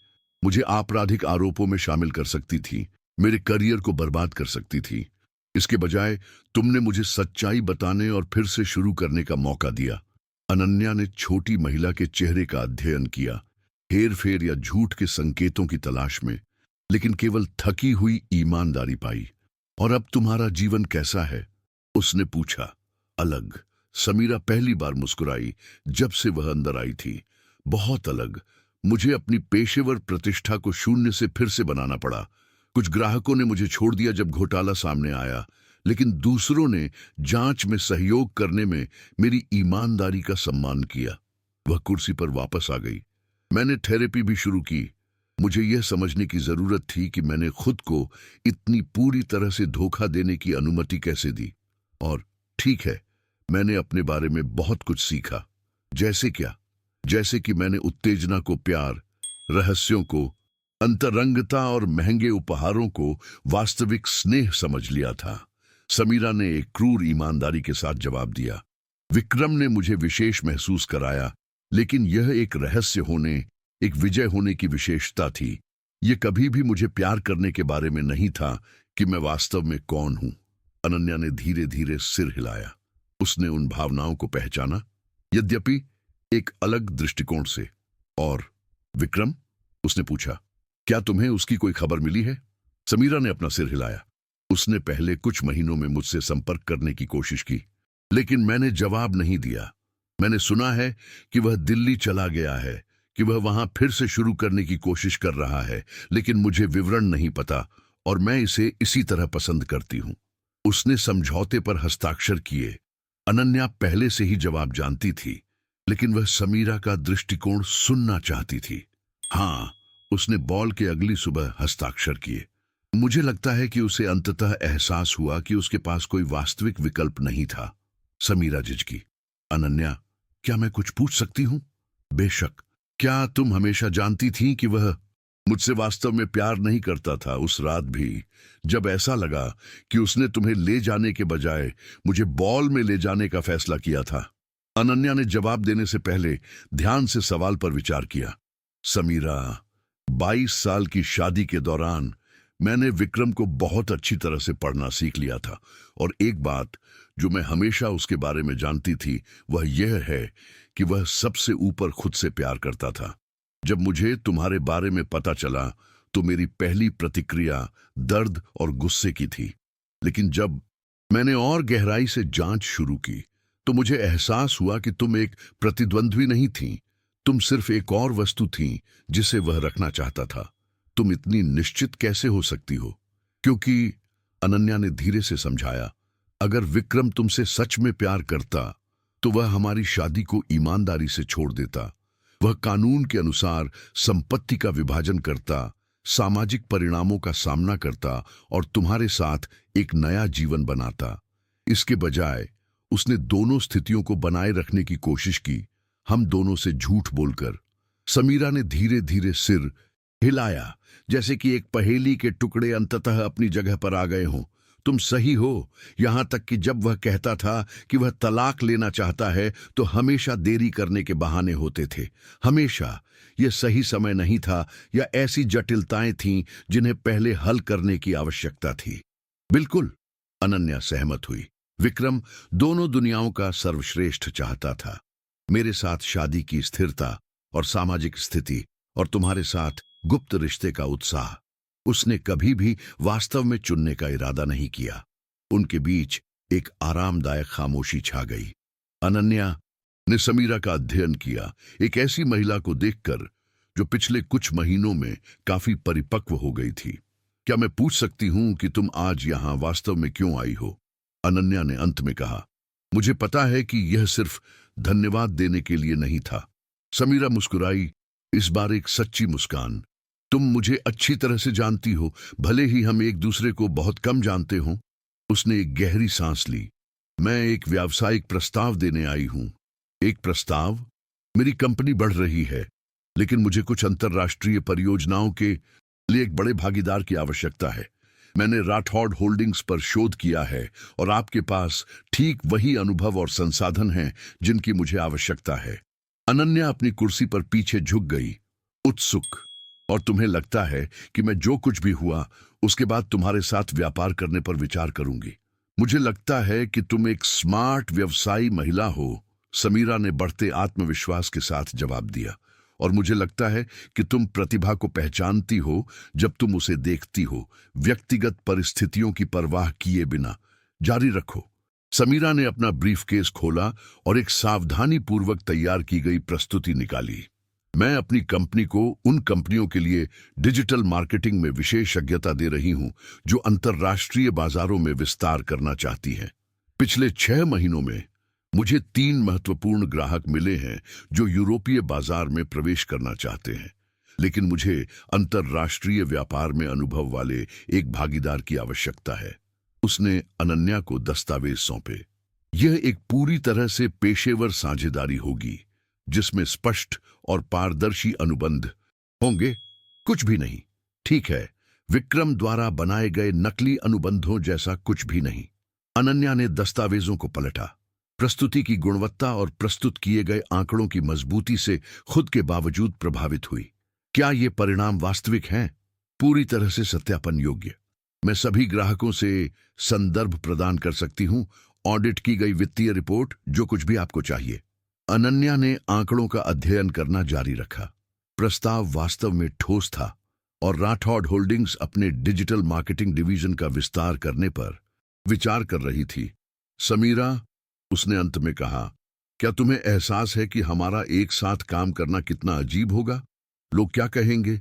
मुझे आपराधिक आरोपों में शामिल कर सकती थी, मेरे करियर को बर्बाद कर सकती थी। इसके बजाय तुमने मुझे सच्चाई बताने और फिर से शुरू करने का मौका दिया। अनन्या ने छोटी महिला के चेहरे का अध्ययन किया, हेरफेर या झूठ के संकेतों की तलाश में, लेकिन केवल थकी हुई ईमानदारी पाई। और अब तुम्हारा जीवन कैसा है? उसने पूछा। अलग, समीरा पहली बार मुस्कुराई जब से वह अंदर आई थी। बहुत अलग। मुझे अपनी पेशेवर प्रतिष्ठा को शून्य से फिर से बनाना पड़ा। कुछ ग्राहकों ने मुझे छोड़ दिया जब घोटाला सामने आया, लेकिन दूसरों ने जांच में सहयोग करने में मेरी ईमानदारी का सम्मान किया। वह कुर्सी पर वापस आ गई। मैंने थेरेपी भी शुरू की। मुझे यह समझने की जरूरत थी कि मैंने खुद को इतनी पूरी तरह से धोखा देने की अनुमति कैसे दी। और ठीक है, मैंने अपने बारे में बहुत कुछ सीखा। जैसे क्या? जैसे कि मैंने उत्तेजना को प्यार, रहस्यों को अंतरंगता और महंगे उपहारों को वास्तविक स्नेह समझ लिया था। समीरा ने एक क्रूर ईमानदारी के साथ जवाब दिया। विक्रम ने मुझे विशेष महसूस कराया, लेकिन यह एक रहस्य होने, एक विजय होने की विशेषता थी। यह कभी भी मुझे प्यार करने के बारे में नहीं था कि मैं वास्तव में कौन हूं। अनन्या ने धीरे धीरे सिर हिलाया। उसने उन भावनाओं को पहचाना, यद्यपि एक अलग दृष्टिकोण से। और विक्रम? उसने पूछा। क्या तुम्हें उसकी कोई खबर मिली है? समीरा ने अपना सिर हिलाया। उसने पहले कुछ महीनों में मुझसे संपर्क करने की कोशिश की, लेकिन मैंने जवाब नहीं दिया। मैंने सुना है कि वह दिल्ली चला गया है, कि वह वहां फिर से शुरू करने की कोशिश कर रहा है, लेकिन मुझे विवरण नहीं पता, और मैं इसे इसी तरह पसंद करती हूं। उसने समझौते पर हस्ताक्षर किए। अनन्या पहले से ही जवाब जानती थी, लेकिन वह समीरा का दृष्टिकोण सुनना चाहती थी। हाँ, उसने बॉल के अगली सुबह हस्ताक्षर किए। मुझे लगता है कि उसे अंततः एहसास हुआ कि उसके पास कोई वास्तविक विकल्प नहीं था। समीरा झिझकी। अनन्या, क्या मैं कुछ पूछ सकती हूं? बेशक। क्या तुम हमेशा जानती थी कि वह मुझसे वास्तव में प्यार नहीं करता था, उस रात भी, जब ऐसा लगा कि उसने तुम्हें ले जाने के बजाय मुझे बॉल में ले जाने का फैसला किया था? अनन्या ने जवाब देने से पहले ध्यान से सवाल पर विचार किया। समीरा, 22 साल की शादी के दौरान मैंने विक्रम को बहुत अच्छी तरह से पढ़ना सीख लिया था, और एक बात जो मैं हमेशा उसके बारे में जानती थी वह यह है कि वह सबसे ऊपर खुद से प्यार करता था। जब मुझे तुम्हारे बारे में पता चला तो मेरी पहली प्रतिक्रिया दर्द और गुस्से की थी, लेकिन जब मैंने और गहराई से जांच शुरू की तो मुझे एहसास हुआ कि तुम एक प्रतिद्वंद्वी नहीं थी। तुम सिर्फ एक और वस्तु थी जिसे वह रखना चाहता था। तुम इतनी निश्चित कैसे हो सकती हो? क्योंकि, अनन्या ने धीरे से समझाया, अगर विक्रम तुमसे सच में प्यार करता तो वह हमारी शादी को ईमानदारी से छोड़ देता। वह कानून के अनुसार संपत्ति का विभाजन करता, सामाजिक परिणामों का सामना करता और तुम्हारे साथ एक नया जीवन बनाता। इसके बजाय उसने दोनों स्थितियों को बनाए रखने की कोशिश की, हम दोनों से झूठ बोलकर। समीरा ने धीरे धीरे सिर हिलाया, जैसे कि एक पहेली के टुकड़े अंततः अपनी जगह पर आ गए हों। तुम सही हो, यहां तक कि जब वह कहता था कि वह तलाक लेना चाहता है तो हमेशा देरी करने के बहाने होते थे। हमेशा। यह सही समय नहीं था या ऐसी जटिलताएं थीं जिन्हें पहले हल करने की आवश्यकता थी। बिल्कुल, अनन्या सहमत हुई। विक्रम दोनों दुनियाओं का सर्वश्रेष्ठ चाहता था। मेरे साथ शादी की स्थिरता और सामाजिक स्थिति, और तुम्हारे साथ गुप्त रिश्ते का उत्साह। उसने कभी भी वास्तव में चुनने का इरादा नहीं किया। उनके बीच एक आरामदायक खामोशी छा गई। अनन्या ने समीरा का अध्ययन किया, एक ऐसी महिला को देखकर जो पिछले कुछ महीनों में काफी परिपक्व हो गई थी। क्या मैं पूछ सकती हूं कि तुम आज यहां वास्तव में क्यों आई हो? अनन्या ने अंत में कहा। मुझे पता है कि यह सिर्फ धन्यवाद देने के लिए नहीं था। समीरा मुस्कुराई, इस बार एक सच्ची मुस्कान। तुम मुझे अच्छी तरह से जानती हो, भले ही हम एक दूसरे को बहुत कम जानते हों। उसने एक गहरी सांस ली। मैं एक व्यावसायिक प्रस्ताव देने आई हूं। एक प्रस्ताव? मेरी कंपनी बढ़ रही है, लेकिन मुझे कुछ अंतर्राष्ट्रीय परियोजनाओं के लिए एक बड़े भागीदार की आवश्यकता है। मैंने राठौड़ होल्डिंग्स पर शोध किया है और आपके पास ठीक वही अनुभव और संसाधन हैं जिनकी मुझे आवश्यकता है। अनन्या अपनी कुर्सी पर पीछे झुक गई, उत्सुक। और तुम्हें लगता है कि मैं जो कुछ भी हुआ उसके बाद तुम्हारे साथ व्यापार करने पर विचार करूंगी? मुझे लगता है कि तुम एक स्मार्ट व्यवसायी महिला हो, समीरा ने बढ़ते आत्मविश्वास के साथ जवाब दिया। और मुझे लगता है कि तुम प्रतिभा को पहचानती हो जब तुम उसे देखती हो, व्यक्तिगत परिस्थितियों की परवाह किए बिना। जारी रखो। समीरा ने अपना ब्रीफकेस खोला और एक सावधानी पूर्वक तैयार की गई प्रस्तुति निकाली। मैं अपनी कंपनी को उन कंपनियों के लिए डिजिटल मार्केटिंग में विशेषज्ञता दे रही हूं जो अंतर्राष्ट्रीय बाजारों में विस्तार करना चाहती हैं। पिछले 6 महीनों में मुझे 3 महत्वपूर्ण ग्राहक मिले हैं जो यूरोपीय बाजार में प्रवेश करना चाहते हैं, लेकिन मुझे अंतर्राष्ट्रीय व्यापार में अनुभव वाले एक भागीदार की आवश्यकता है। उसने अनन्या को दस्तावेज सौंपे। यह एक पूरी तरह से पेशेवर साझेदारी होगी जिसमें स्पष्ट और पारदर्शी अनुबंध होंगे। कुछ भी नहीं, ठीक है, विक्रम द्वारा बनाए गए नकली अनुबंधों जैसा कुछ भी नहीं। अनन्या ने दस्तावेजों को पलटा। प्रस्तुति की गुणवत्ता और प्रस्तुत किए गए आंकड़ों की मजबूती से खुद के बावजूद प्रभावित हुई। क्या ये परिणाम वास्तविक हैं? पूरी तरह से सत्यापन योग्य। मैं सभी ग्राहकों से संदर्भ प्रदान कर सकती हूं, ऑडिट की गई वित्तीय रिपोर्ट, जो कुछ भी आपको चाहिए। अनन्या ने आंकड़ों का अध्ययन करना जारी रखा। प्रस्ताव वास्तव में ठोस था और राठौड़ होल्डिंग्स अपने डिजिटल मार्केटिंग डिवीजन का विस्तार करने पर विचार कर रही थी। समीरा, उसने अंत में कहा, क्या तुम्हें एहसास है कि हमारा एक साथ काम करना कितना अजीब होगा? लोग क्या कहेंगे?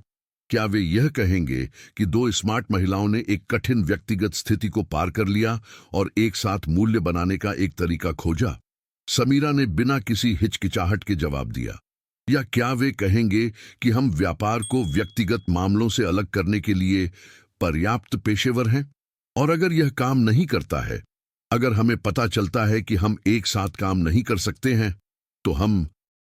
क्या वे यह कहेंगे कि 2 स्मार्ट महिलाओं ने एक कठिन व्यक्तिगत स्थिति को पार कर लिया और एक साथ मूल्य बनाने का एक तरीका खोजा? समीरा ने बिना किसी हिचकिचाहट के जवाब दिया। या क्या वे कहेंगे कि हम व्यापार को व्यक्तिगत मामलों से अलग करने के लिए पर्याप्त पेशेवर हैं? और अगर यह काम नहीं करता है, अगर हमें पता चलता है कि हम एक साथ काम नहीं कर सकते हैं, तो हम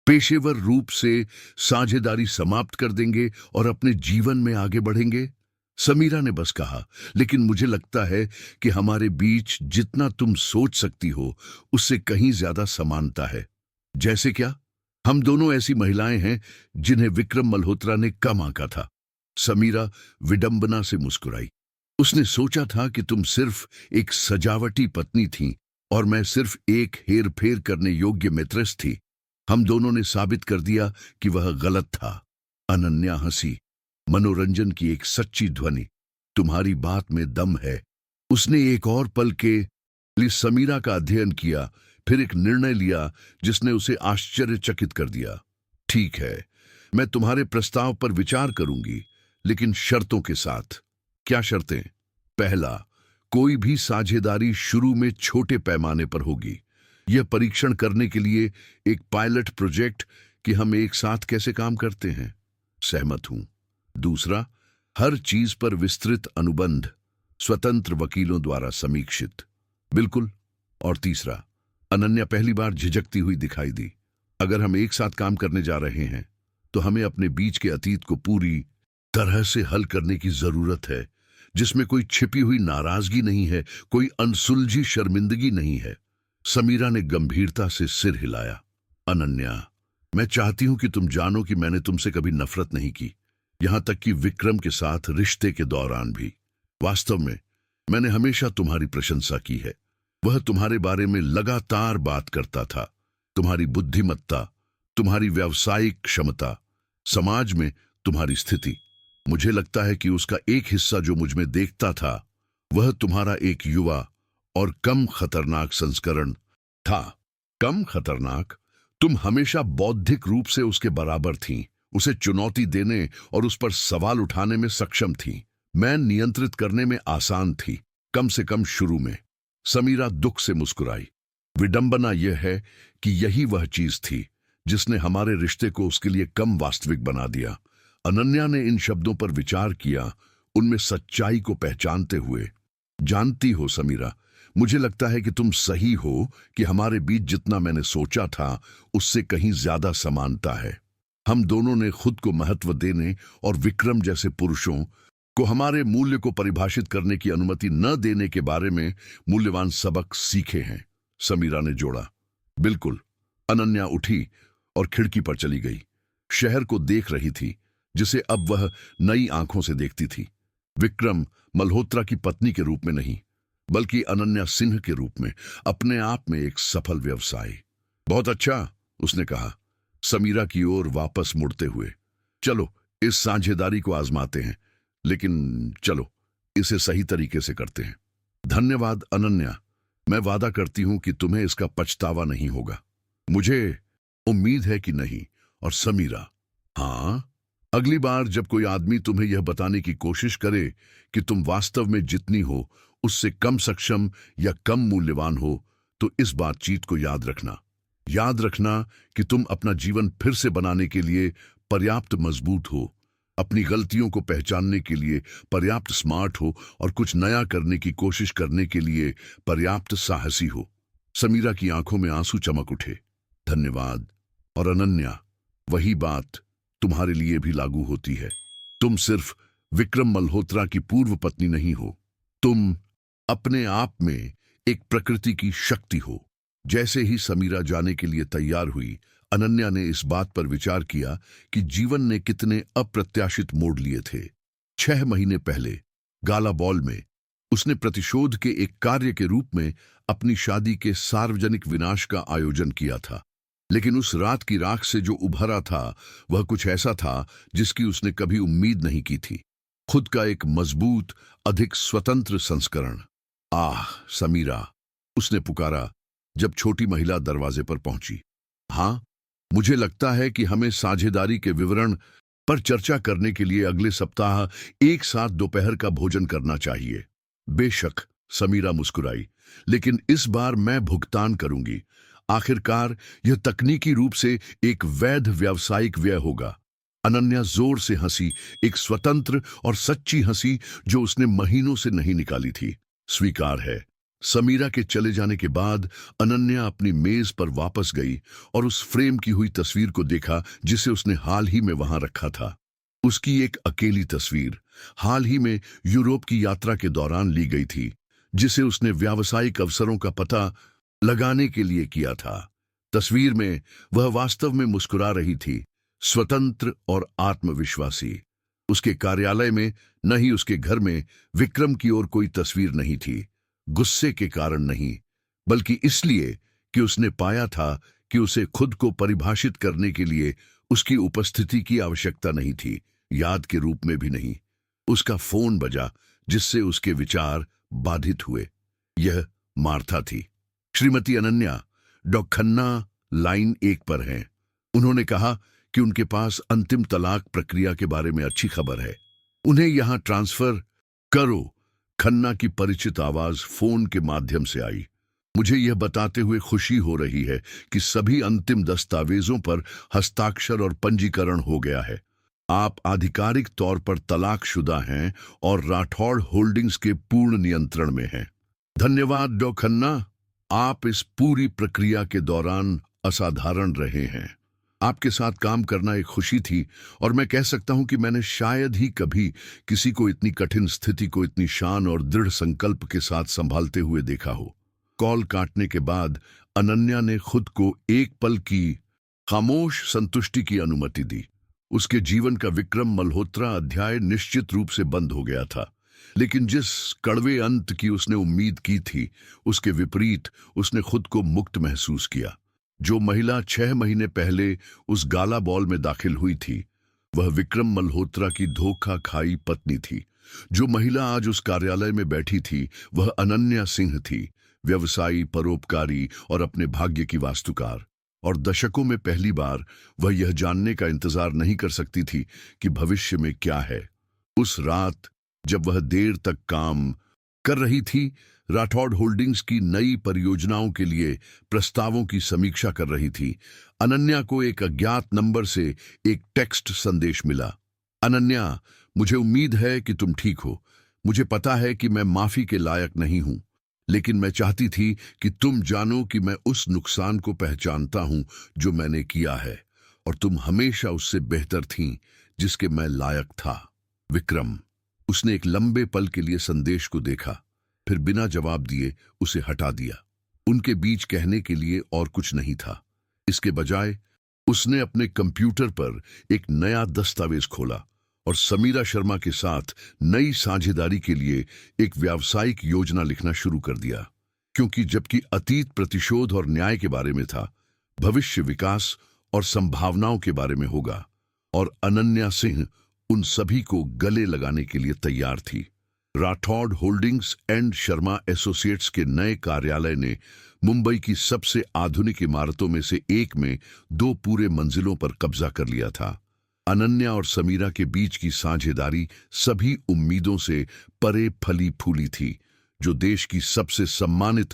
पेशेवर रूप से साझेदारी समाप्त कर देंगे और अपने जीवन में आगे बढ़ेंगे? समीरा ने बस कहा, लेकिन मुझे लगता है कि हमारे बीच जितना तुम सोच सकती हो उससे कहीं ज्यादा समानता है। जैसे क्या? हम दोनों ऐसी महिलाएं हैं जिन्हें विक्रम मल्होत्रा ने कम आंका था। समीरा विडंबना से मुस्कुराई। उसने सोचा था कि तुम सिर्फ एक सजावटी पत्नी थी और मैं सिर्फ एक हेरफेर करने योग्य मित्रस थी। हम दोनों ने साबित कर दिया कि वह गलत था। अनन्या हंसी, मनोरंजन की एक सच्ची ध्वनि। तुम्हारी बात में दम है। उसने एक और पल के लिए समीरा का अध्ययन किया, फिर एक निर्णय लिया जिसने उसे आश्चर्यचकित कर दिया। ठीक है, मैं तुम्हारे प्रस्ताव पर विचार करूंगी, लेकिन शर्तों के साथ। क्या शर्तें? पहला, कोई भी साझेदारी शुरू में छोटे पैमाने पर होगी। यह परीक्षण करने के लिए एक पायलट प्रोजेक्ट कि हम एक साथ कैसे काम करते हैं। सहमत हूं। दूसरा, हर चीज पर विस्तृत अनुबंध, स्वतंत्र वकीलों द्वारा समीक्षित। बिल्कुल। और तीसरा, अनन्या पहली बार झिझकती हुई दिखाई दी। अगर हम एक साथ काम करने जा रहे हैं तो हमें अपने बीच के अतीत को पूरी तरह से हल करने की जरूरत है, जिसमें कोई छिपी हुई नाराजगी नहीं है, कोई अनसुलझी शर्मिंदगी नहीं है। समीरा ने गंभीरता से सिर हिलाया। अनन्या, मैं चाहती हूं कि तुम जानो कि मैंने तुमसे कभी नफरत नहीं की, यहां तक कि विक्रम के साथ रिश्ते के दौरान भी। वास्तव में मैंने हमेशा तुम्हारी प्रशंसा की है। वह तुम्हारे बारे में लगातार बात करता था। तुम्हारी बुद्धिमत्ता, तुम्हारी व्यावसायिक क्षमता, समाज में तुम्हारी स्थिति। मुझे लगता है कि उसका एक हिस्सा जो मुझ में देखता था वह तुम्हारा एक युवा और कम खतरनाक संस्करण था। कम खतरनाक? तुम हमेशा बौद्धिक रूप से उसके बराबर थीं, उसे चुनौती देने और उस पर सवाल उठाने में सक्षम थीं। मैं नियंत्रित करने में आसान थी, कम से कम शुरू में। समीरा दुख से मुस्कुराई। विडंबना यह है कि यही वह चीज थी जिसने हमारे रिश्ते को उसके लिए कम वास्तविक बना दिया। अनन्या ने इन शब्दों पर विचार किया, उनमें सच्चाई को पहचानते हुए। जानती हो समीरा, मुझे लगता है कि तुम सही हो कि हमारे बीच जितना मैंने सोचा था उससे कहीं ज्यादा समानता है। हम दोनों ने खुद को महत्व देने और विक्रम जैसे पुरुषों को हमारे मूल्य को परिभाषित करने की अनुमति न देने के बारे में मूल्यवान सबक सीखे हैं, समीरा ने जोड़ा। बिल्कुल। अनन्या उठी और खिड़की पर चली गई। शहर को देख रही थी जिसे अब वह नई आंखों से देखती थी। विक्रम मल्होत्रा की पत्नी के रूप में नहीं, बल्कि अनन्या सिंह के रूप में, अपने आप में एक सफल व्यवसाय। बहुत अच्छा, उसने कहा, समीरा की ओर वापस मुड़ते हुए। चलो इस साझेदारी को आजमाते हैं, लेकिन चलो इसे सही तरीके से करते हैं। धन्यवाद अनन्या, मैं वादा करती हूं कि तुम्हें इसका पछतावा नहीं होगा। मुझे उम्मीद है कि नहीं। और समीरा, हाँ, अगली बार जब कोई आदमी तुम्हें यह बताने की कोशिश करे कि तुम वास्तव में जितनी हो उससे कम सक्षम या कम मूल्यवान हो, तो इस बातचीत को याद रखना। याद रखना कि तुम अपना जीवन फिर से बनाने के लिए पर्याप्त मजबूत हो, अपनी गलतियों को पहचानने के लिए पर्याप्त स्मार्ट हो और कुछ नया करने की कोशिश करने के लिए पर्याप्त साहसी हो। समीरा की आंखों में आंसू चमक उठे। धन्यवाद। और अनन्या, वही बात तुम्हारे लिए भी लागू होती है। तुम सिर्फ विक्रम मल्होत्रा की पूर्व पत्नी नहीं हो, तुम अपने आप में एक प्रकृति की शक्ति हो। जैसे ही समीरा जाने के लिए तैयार हुई, अनन्या ने इस बात पर विचार किया कि जीवन ने कितने अप्रत्याशित मोड़ लिए थे। 6 महीने पहले गाला बॉल में उसने प्रतिशोध के एक कार्य के रूप में अपनी शादी के सार्वजनिक विनाश का आयोजन किया था। लेकिन उस रात की राख से जो उभरा था वह कुछ ऐसा था जिसकी उसने कभी उम्मीद नहीं की थी। खुद का एक मजबूत, अधिक स्वतंत्र संस्करण। आह समीरा, उसने पुकारा जब छोटी महिला दरवाजे पर पहुंची। हाँ, मुझे लगता है कि हमें साझेदारी के विवरण पर चर्चा करने के लिए अगले सप्ताह एक साथ दोपहर का भोजन करना चाहिए। बेशक, समीरा मुस्कुराई, लेकिन इस बार मैं भुगतान करूंगी। आखिरकार यह तकनीकी रूप से एक वैध व्यावसायिक व्यय होगा। अनन्या जोर से हंसी, एक स्वतंत्र और सच्ची हंसी जो उसने महीनों से नहीं निकाली थी। स्वीकार है। समीरा के चले जाने के बाद अनन्या अपनी मेज पर वापस गई और उस फ्रेम की हुई तस्वीर को देखा जिसे उसने हाल ही में वहां रखा था। उसकी एक अकेली तस्वीर, हाल ही में यूरोप की यात्रा के दौरान ली गई थी, जिसे उसने व्यावसायिक अवसरों का पता लगाने के लिए किया था। तस्वीर में वह वास्तव में मुस्कुरा रही थी, स्वतंत्र और आत्मविश्वासी। उसके कार्यालय में, न ही उसके घर में, विक्रम की ओर कोई तस्वीर नहीं थी। गुस्से के कारण नहीं, बल्कि इसलिए कि उसने पाया था कि उसे खुद को परिभाषित करने के लिए उसकी उपस्थिति की आवश्यकता नहीं थी, याद के रूप में भी नहीं। उसका फोन बजा, जिससे उसके विचार बाधित हुए। यह मार्था थी। श्रीमती अनन्या, डॉक्टर खन्ना लाइन 1 पर हैं। उन्होंने कहा कि उनके पास अंतिम तलाक प्रक्रिया के बारे में अच्छी खबर है। उन्हें यहां ट्रांसफर करो। खन्ना की परिचित आवाज फोन के माध्यम से आई। मुझे यह बताते हुए खुशी हो रही है कि सभी अंतिम दस्तावेजों पर हस्ताक्षर और पंजीकरण हो गया है। आप आधिकारिक तौर पर तलाकशुदा हैं और राठौड़ होल्डिंग्स के पूर्ण नियंत्रण में हैं। धन्यवाद डॉ खन्ना, आप इस पूरी प्रक्रिया के दौरान असाधारण रहे हैं। आपके साथ काम करना एक खुशी थी और मैं कह सकता हूं कि मैंने शायद ही कभी किसी को इतनी कठिन स्थिति को इतनी शान और दृढ़ संकल्प के साथ संभालते हुए देखा हो। कॉल काटने के बाद अनन्या ने खुद को एक पल की खामोश संतुष्टि की अनुमति दी। उसके जीवन का विक्रम मल्होत्रा अध्याय निश्चित रूप से बंद हो गया था, लेकिन जिस कड़वे अंत की उसने उम्मीद की थी उसके विपरीत उसने खुद को मुक्त महसूस किया। जो महिला 6 महीने पहले उस गाला बॉल में दाखिल हुई थी, वह विक्रम मल्होत्रा की धोखा खाई पत्नी थी। जो महिला आज उस कार्यालय में बैठी थी वह अनन्या सिंह थी, व्यवसायी, परोपकारी और अपने भाग्य की वास्तुकार। और दशकों में पहली बार वह यह जानने का इंतजार नहीं कर सकती थी कि भविष्य में क्या है। उस रात जब वह देर तक काम कर रही थी, राठौड़ होल्डिंग्स की नई परियोजनाओं के लिए प्रस्तावों की समीक्षा कर रही थी, अनन्या को एक अज्ञात नंबर से एक टेक्स्ट संदेश मिला। अनन्या, मुझे उम्मीद है कि तुम ठीक हो। मुझे पता है कि मैं माफी के लायक नहीं हूं, लेकिन मैं चाहती थी कि तुम जानो कि मैं उस नुकसान को पहचानता हूं जो मैंने किया है, और तुम हमेशा उससे बेहतर थीं जिसके मैं लायक था। विक्रम। उसने एक लंबे पल के लिए संदेश को देखा, फिर बिना जवाब दिए उसे हटा दिया। उनके बीच कहने के लिए और कुछ नहीं था। इसके बजाय उसने अपने कंप्यूटर पर एक नया दस्तावेज खोला और समीरा शर्मा के साथ नई साझेदारी के लिए एक व्यावसायिक योजना लिखना शुरू कर दिया। क्योंकि जबकि अतीत प्रतिशोध और न्याय के बारे में था, भविष्य विकास और संभावनाओं के बारे में होगा। और अनन्या सिंह उन सभी को गले लगाने के लिए तैयार थी। Rathore holdings and Sharma associates के नए कार्यालय ने मुंबई की सबसे आधुनिक इमारतों में से एक में 2 पूरे मंजिलों पर कब्जा कर लिया था। अनन्या और समीरा के बीच की साझेदारी सभी उम्मीदों से परे फली फूली थी, जो देश की सबसे सम्मानित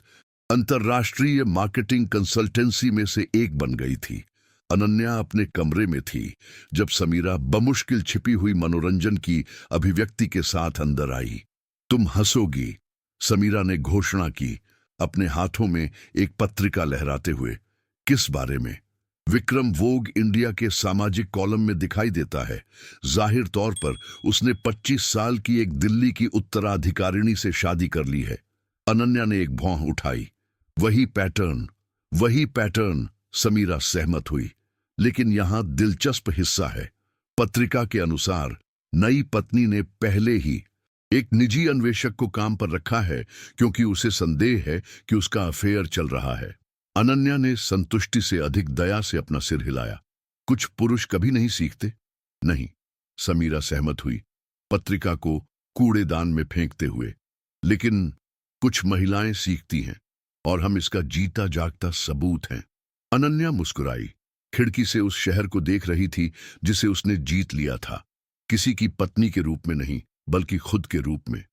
अंतर्राष्ट्रीय मार्केटिंग कंसल्टेंसी में से एक बन गई थी। अनन्या अपने कमरे में थी जब समीरा बमुश्किल छिपी हुई मनोरंजन की अभिव्यक्ति के साथ अंदर आई। तुम हंसोगी, समीरा ने घोषणा की, अपने हाथों में एक पत्रिका लहराते हुए। किस बारे में? विक्रम वोग इंडिया के सामाजिक कॉलम में दिखाई देता है। जाहिर तौर पर उसने 25 साल की एक दिल्ली की उत्तराधिकारिणी से शादी कर ली है। अनन्या ने एक भौं उठाई। वही पैटर्न, समीरा सहमत हुई। लेकिन यहां दिलचस्प हिस्सा है। पत्रिका के अनुसार नई पत्नी ने पहले ही एक निजी अन्वेषक को काम पर रखा है क्योंकि उसे संदेह है कि उसका अफेयर चल रहा है। अनन्या ने संतुष्टि से अधिक दया से अपना सिर हिलाया। कुछ पुरुष कभी नहीं सीखते। नहीं, समीरा सहमत हुई, पत्रिका को कूड़ेदान में फेंकते हुए। लेकिन कुछ महिलाएं सीखती हैं, और हम इसका जीता जागता सबूत हैं। अनन्या मुस्कुराई। खिड़की से उस शहर को देख रही थी जिसे उसने जीत लिया था, किसी की पत्नी के रूप में नहीं, बल्कि खुद के रूप में।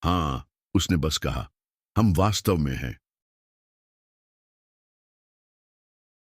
हाँ, उसने बस कहा, हम वास्तव में हैं।